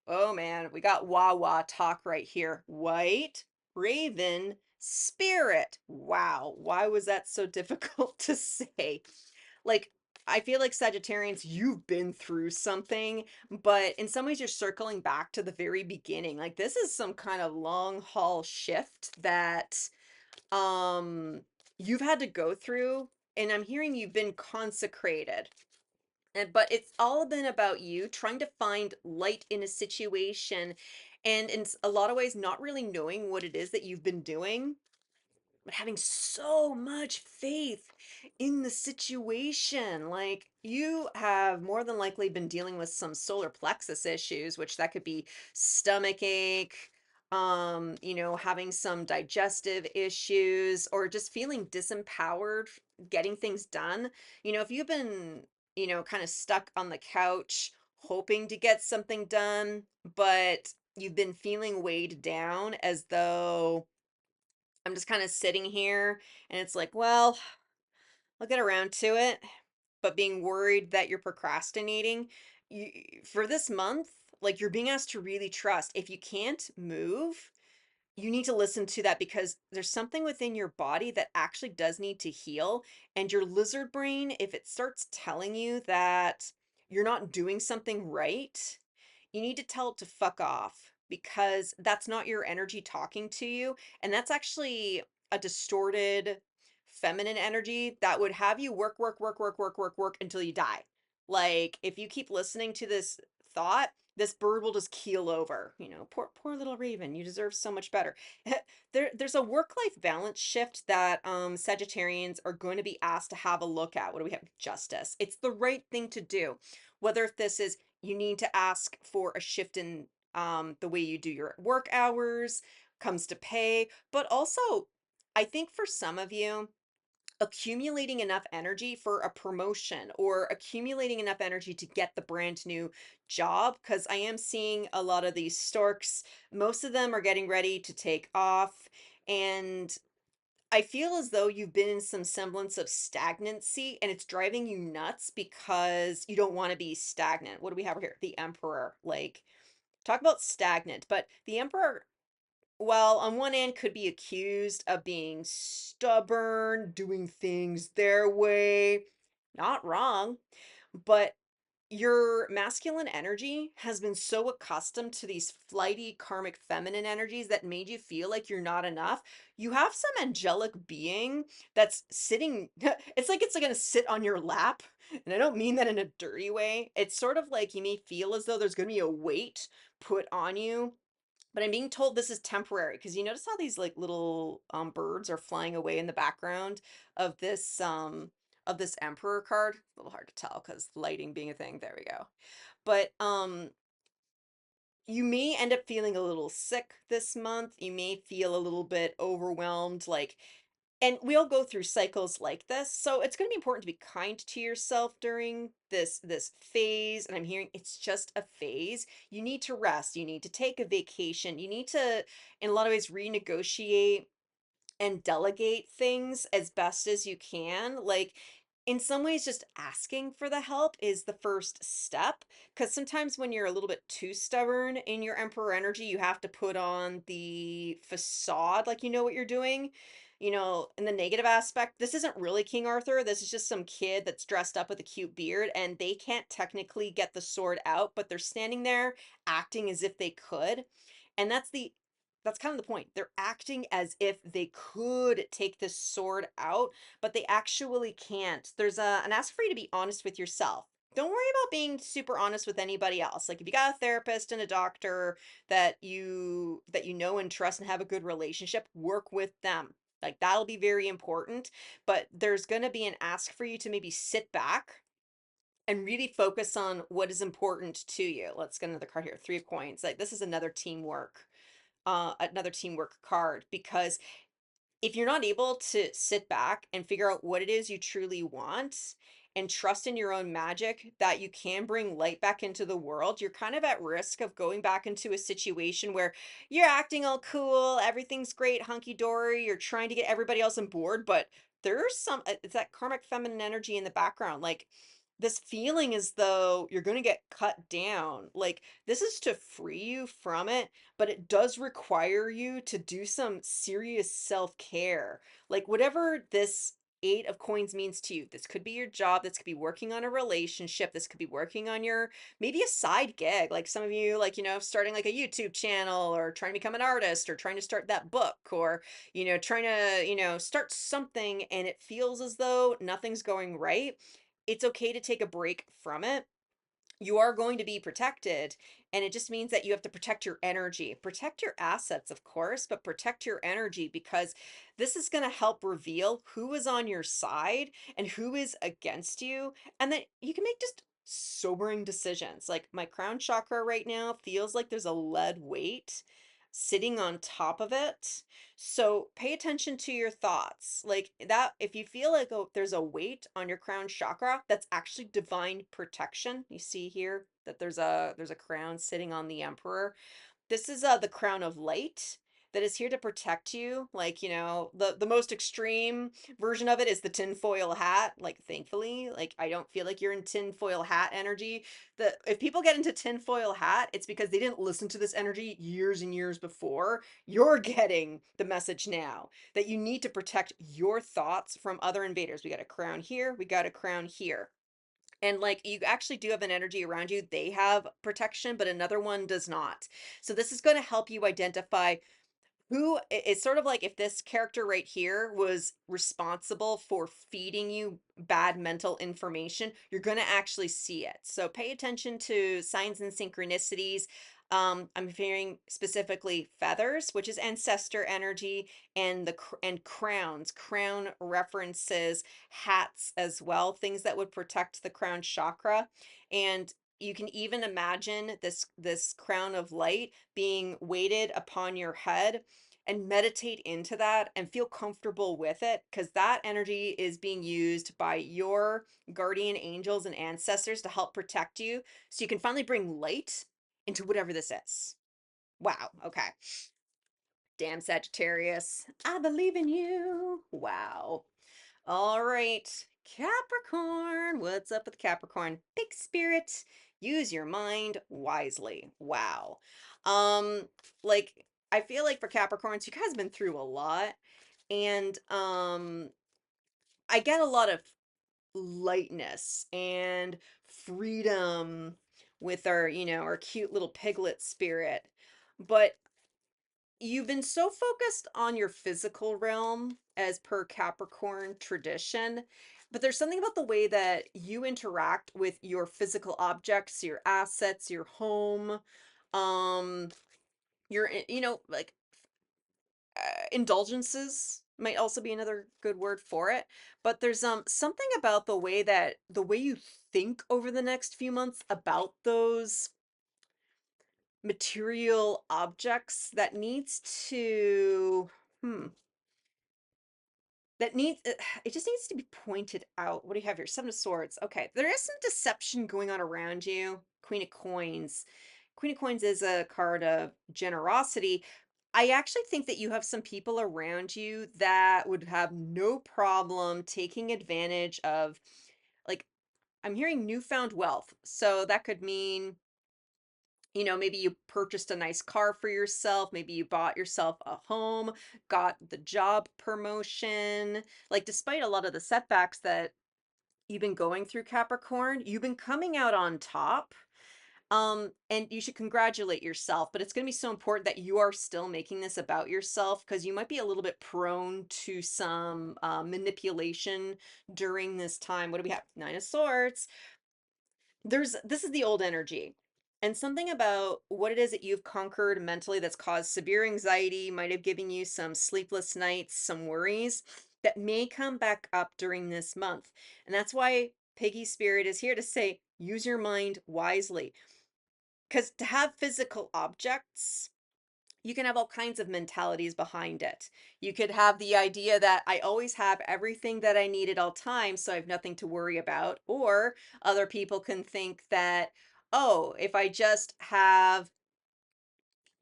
Oh man, we got Wawa talk right here. White, Raven, Spirit. Wow, why was that so difficult to say? Like, I feel like Sagittarians, you've been through something, but in some ways you're circling back to the very beginning. Like, this is some kind of long haul shift that um you've had to go through, and I'm hearing you've been consecrated, and but it's all been about you trying to find light in a situation, and in a lot of ways not really knowing what it is that you've been doing, but having so much faith in the situation. Like, you have more than likely been dealing with some solar plexus issues, which that could be stomach ache, having some digestive issues, or just feeling disempowered getting things done. If you've been, kind of stuck on the couch hoping to get something done, but you've been feeling weighed down as though I'm just kind of sitting here and it's like, well, I'll get around to it, but being worried that you're procrastinating. For this month, like, you're being asked to really trust. If you can't move, you need to listen to that because there's something within your body that actually does need to heal. And your lizard brain, if it starts telling you that you're not doing something right, you need to tell it to fuck off because that's not your energy talking to you. And that's actually a distorted feminine energy that would have you work, work, work, work, work, work, work until you die. Like, if you keep listening to this thought, this bird will just keel over. Poor little raven, you deserve so much better. There's a work-life balance shift that Sagittarians are going to be asked to have a look at. What do we have? Justice. It's the right thing to do. Whether if this is you need to ask for a shift in the way you do your work hours, comes to pay, but also I think for some of you, accumulating enough energy for a promotion or accumulating enough energy to get the brand new job, because I am seeing a lot of these storks. Most of them are getting ready to take off, and I feel as though you've been in some semblance of stagnancy and it's driving you nuts because you don't want to be stagnant. What do we have here? The Emperor. Like, talk about stagnant. But the Emperor, well, on one end, could be accused of being stubborn, doing things their way. Not wrong. But your masculine energy has been so accustomed to these flighty karmic feminine energies that made you feel like you're not enough. You have some angelic being that's sitting, it's like it's going to sit on your lap. And I don't mean that in a dirty way. It's sort of like you may feel as though there's going to be a weight put on you, but I'm being told this is temporary because you notice how these like little birds are flying away in the background of this emperor card. A little hard to tell because lighting being a thing. There we go. But you may end up feeling a little sick this month. You may feel a little bit overwhelmed, like, and we all go through cycles like this. So it's going to be important to be kind to yourself during this phase. And I'm hearing it's just a phase. You need to rest. You need to take a vacation. You need to, in a lot of ways, renegotiate and delegate things as best as you can. Like, in some ways, just asking for the help is the first step. Because sometimes when you're a little bit too stubborn in your emperor energy, you have to put on the facade, like you know what you're doing. In the negative aspect, this isn't really King Arthur. This is just some kid that's dressed up with a cute beard, and they can't technically get the sword out, but they're standing there acting as if they could. And that's kind of the point. They're acting as if they could take this sword out, but they actually can't. There's an ask for you to be honest with yourself. Don't worry about being super honest with anybody else. Like, if you got a therapist and a doctor that you know and trust and have a good relationship, work with them. Like, that'll be very important, but there's going to be an ask for you to maybe sit back and really focus on what is important to you. Let's get another card here. Three of coins. Like, this is another teamwork card, because if you're not able to sit back and figure out what it is you truly want and trust in your own magic that you can bring light back into the world, you're kind of at risk of going back into a situation where you're acting all cool, everything's great, hunky dory, you're trying to get everybody else on board, but there's it's that karmic feminine energy in the background. Like, this feeling as though you're going to get cut down. Like, this is to free you from it, but it does require you to do some serious self-care. Like, whatever this eight of coins means to you, this could be your job, this could be working on a relationship, this could be working on your maybe a side gig, like some of you, like, starting like a YouTube channel, or trying to become an artist, or trying to start that book, or trying to start something, and it feels as though nothing's going right. It's okay to take a break from it. You are going to be protected, and it just means that you have to protect your energy, protect your assets, of course, but protect your energy, because this is going to help reveal who is on your side and who is against you, and that you can make just sobering decisions. Like, my crown chakra right now feels like there's a lead weight sitting on top of it. So pay attention to your thoughts. Like that, if you feel like, oh, there's a weight on your crown chakra, that's actually divine protection. You see here that there's a crown sitting on the emperor. This is the crown of light that is here to protect you. Like, the most extreme version of it is the tinfoil hat. Like, thankfully, like, I don't feel like you're in tinfoil hat energy. If people get into tinfoil hat, it's because they didn't listen to this energy years and years before. You're getting the message now that you need to protect your thoughts from other invaders. We got a crown here, we got a crown here. And like you actually do have an energy around you, they have protection, but another one does not. So this is going to help you identify it's sort of like if this character right here was responsible for feeding you bad mental information, you're going to actually see it. So pay attention to signs and synchronicities. I'm hearing specifically feathers, which is ancestor energy, and and crowns. Crown references hats as well, things that would protect the crown chakra. And you can even imagine this crown of light being weighted upon your head, and meditate into that and feel comfortable with it, because that energy is being used by your guardian angels and ancestors to help protect you so you can finally bring light into whatever this is. Wow. Okay. Damn Sagittarius. I believe in you. Wow. All right. Capricorn. What's up with Capricorn? Big spirit. Use your mind wisely. Wow. Um, like I feel like for Capricorns, you guys been through a lot. And I get a lot of lightness and freedom with our cute little piglet spirit. But you've been so focused on your physical realm as per Capricorn tradition, but there's something about the way that you interact with your physical objects, your assets, your home, um, like indulgences might also be another good word for it. But there's something about the way you think over the next few months about those material objects that needs to hmm that needs it just needs to be pointed out. What do you have here? Seven of Swords. Okay, there is some deception going on around you. Queen of Coins. Queen of Coins is a card of generosity. I actually think that you have some people around you that would have no problem taking advantage of, like, I'm hearing newfound wealth. So that could mean, maybe you purchased a nice car for yourself, maybe you bought yourself a home, got the job promotion. Like, despite a lot of the setbacks that you've been going through, Capricorn, you've been coming out on top. And you should congratulate yourself, but it's going to be so important that you are still making this about yourself, because you might be a little bit prone to some manipulation during this time. What do we have? Nine of Swords. This is the old energy, and something about what it is that you've conquered mentally that's caused severe anxiety might have given you some sleepless nights, some worries that may come back up during this month. And that's why Piggy Spirit is here to say use your mind wisely, because to have physical objects, you can have all kinds of mentalities behind it. You could have the idea that I always have everything that I need at all times, so I have nothing to worry about. Or other people can think that, oh, if I just have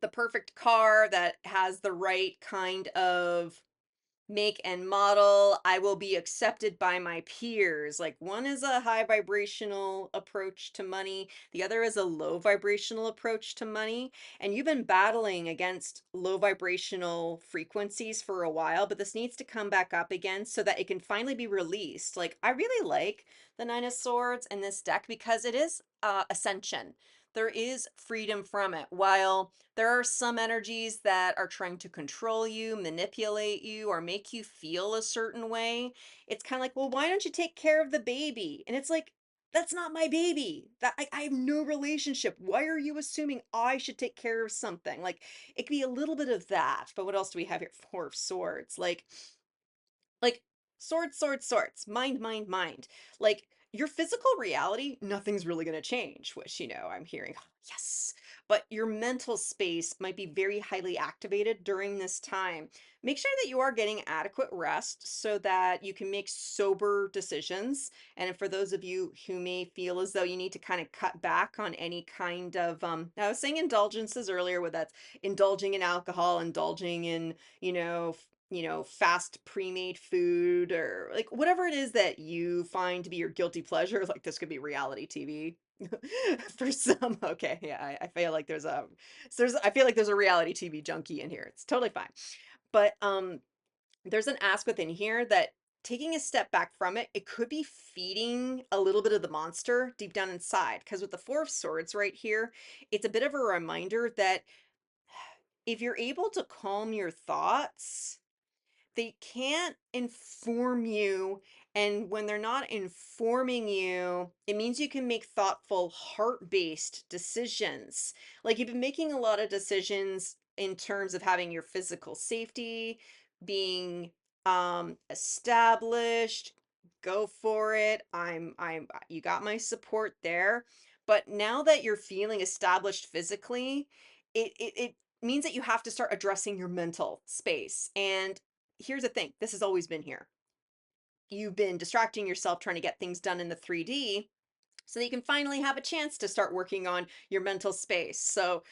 the perfect car that has the right kind of make and model, I will be accepted by my peers. Like, one is a high vibrational approach to money, the other is a low vibrational approach to money. And you've been battling against low vibrational frequencies for a while, but this needs to come back up again so that it can finally be released. Like, I really like the Nine of Swords in this deck because it is ascension. There is freedom from it. While there are some energies that are trying to control you, manipulate you, or make you feel a certain way, it's kind of like, well, why don't you take care of the baby? And it's like, that's not my baby. I have no relationship. Why are you assuming I should take care of something? Like, it could be a little bit of that. But what else do we have here? Four of Swords. Like swords, swords, swords, mind, mind, mind. Like, your physical reality, nothing's really going to change, which, I'm hearing. Oh, yes. but your mental space might be very highly activated during this time. Make sure that you are getting adequate rest so that you can make sober decisions. And for those of you who may feel as though you need to kind of cut back on any kind of, I was saying indulgences earlier, with that's indulging in alcohol, indulging in, fast pre-made food, or like whatever it is that you find to be your guilty pleasure. Like this could be reality TV. For some, okay, yeah, I feel like I feel like there's a reality TV junkie in here. It's totally fine. But there's an ask within here that taking a step back from it, it could be feeding a little bit of the monster deep down inside. Because with the Four of Swords right here, it's a bit of a reminder that if you're able to calm your thoughts, they can't inform you. And when they're not informing you, it means you can make thoughtful, heart-based decisions. Like you've been making a lot of decisions in terms of having your physical safety, being established, go for it. You got my support there. But now that you're feeling established physically, it means that you have to start addressing your mental space. And here's the thing, this has always been here. You've been distracting yourself trying to get things done in the 3D so that you can finally have a chance to start working on your mental space. So,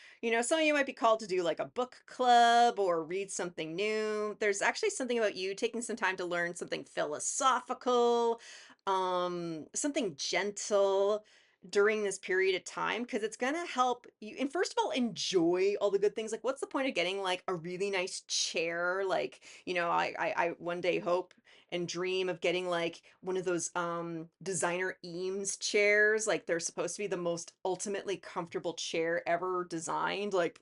some of you might be called to do like a book club or read something new. There's actually something about you taking some time to learn something philosophical, something gentle during this period of time, because it's going to help you, and first of all, enjoy all the good things. Like what's the point of getting like a really nice chair? Like, I one day hope and dream of getting like one of those designer Eames chairs. Like they're supposed to be the most ultimately comfortable chair ever designed. Like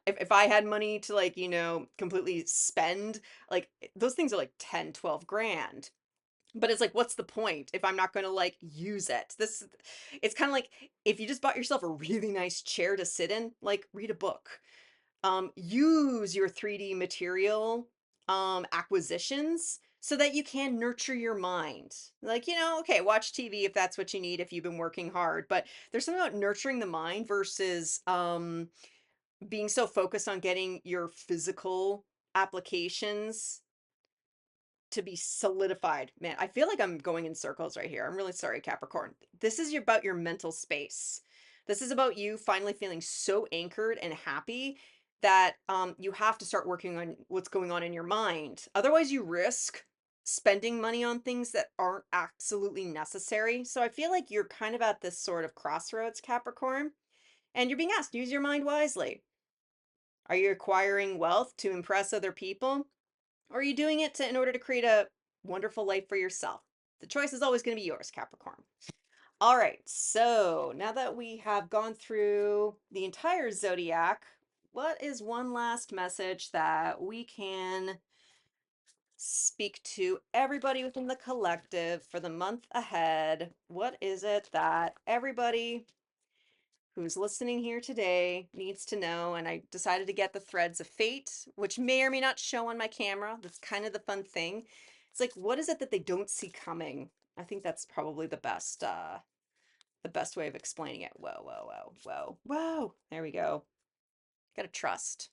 if I had money to like, completely spend, like those things are like 10, 12 grand. But it's like, what's the point if I'm not going to like use it? It's kind of like if you just bought yourself a really nice chair to sit in, like read a book. Use your 3D material acquisitions so that you can nurture your mind. Like, okay, watch TV if that's what you need, if you've been working hard. But there's something about nurturing the mind versus being so focused on getting your physical applications to be solidified. Man, I feel like I'm going in circles right here. I'm really sorry, Capricorn. This is about your mental space. This is about you finally feeling so anchored and happy that you have to start working on what's going on in your mind. Otherwise, you risk spending money on things that aren't absolutely necessary. So I feel like you're kind of at this sort of crossroads, Capricorn, and you're being asked, use your mind wisely. Are you acquiring wealth to impress other people? Or are you doing it in order to create a wonderful life for yourself? The choice is always going to be yours, Capricorn. All right, so now that we have gone through the entire zodiac, what is one last message that we can speak to everybody within the collective for the month ahead? What is it that everybody who's listening here today needs to know? And I decided to get the threads of fate, which may or may not show on my camera. That's kind of the fun thing. It's like, what is it that they don't see coming? I think that's probably the best way of explaining it. Whoa, whoa, whoa, whoa, whoa. There we go. Gotta trust.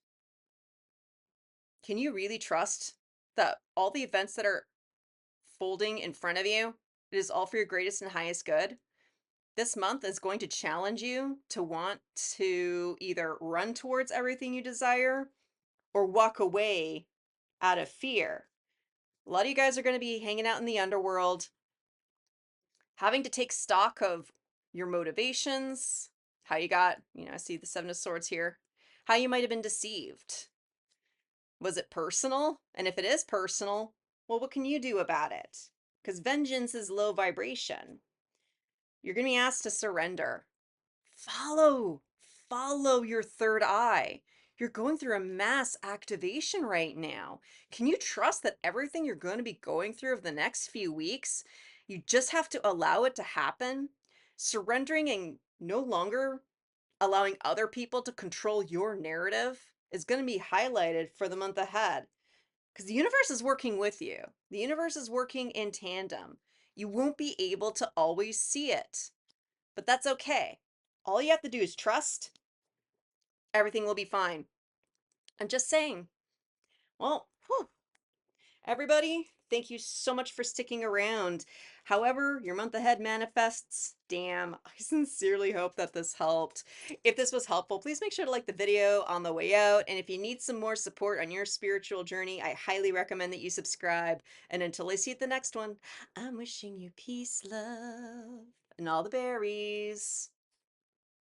Can you really trust that all the events that are folding in front of you, it is all for your greatest and highest good? This month is going to challenge you to want to either run towards everything you desire or walk away out of fear. A lot of you guys are going to be hanging out in the underworld, having to take stock of your motivations, how you got, I see the Seven of Swords here, how you might have been deceived. Was it personal? And if it is personal, well, what can you do about it? Because vengeance is low vibration. You're going to be asked to surrender. Follow, follow your third eye. You're going through a mass activation right now. Can you trust that everything you're going to be going through over the next few weeks, you just have to allow it to happen? Surrendering and no longer allowing other people to control your narrative is going to be highlighted for the month ahead. Because the universe is working with you. The universe is working in tandem. You won't be able to always see it, but that's okay. All you have to do is trust Everything will be fine. I'm just saying. Well, whew, everybody, thank you so much for sticking around. However, your month ahead manifests. Damn, I sincerely hope that this helped. If this was helpful, please make sure to like the video on the way out. And if you need some more support on your spiritual journey, I highly recommend that you subscribe. And until I see you at the next one, I'm wishing you peace, love, and all the berries.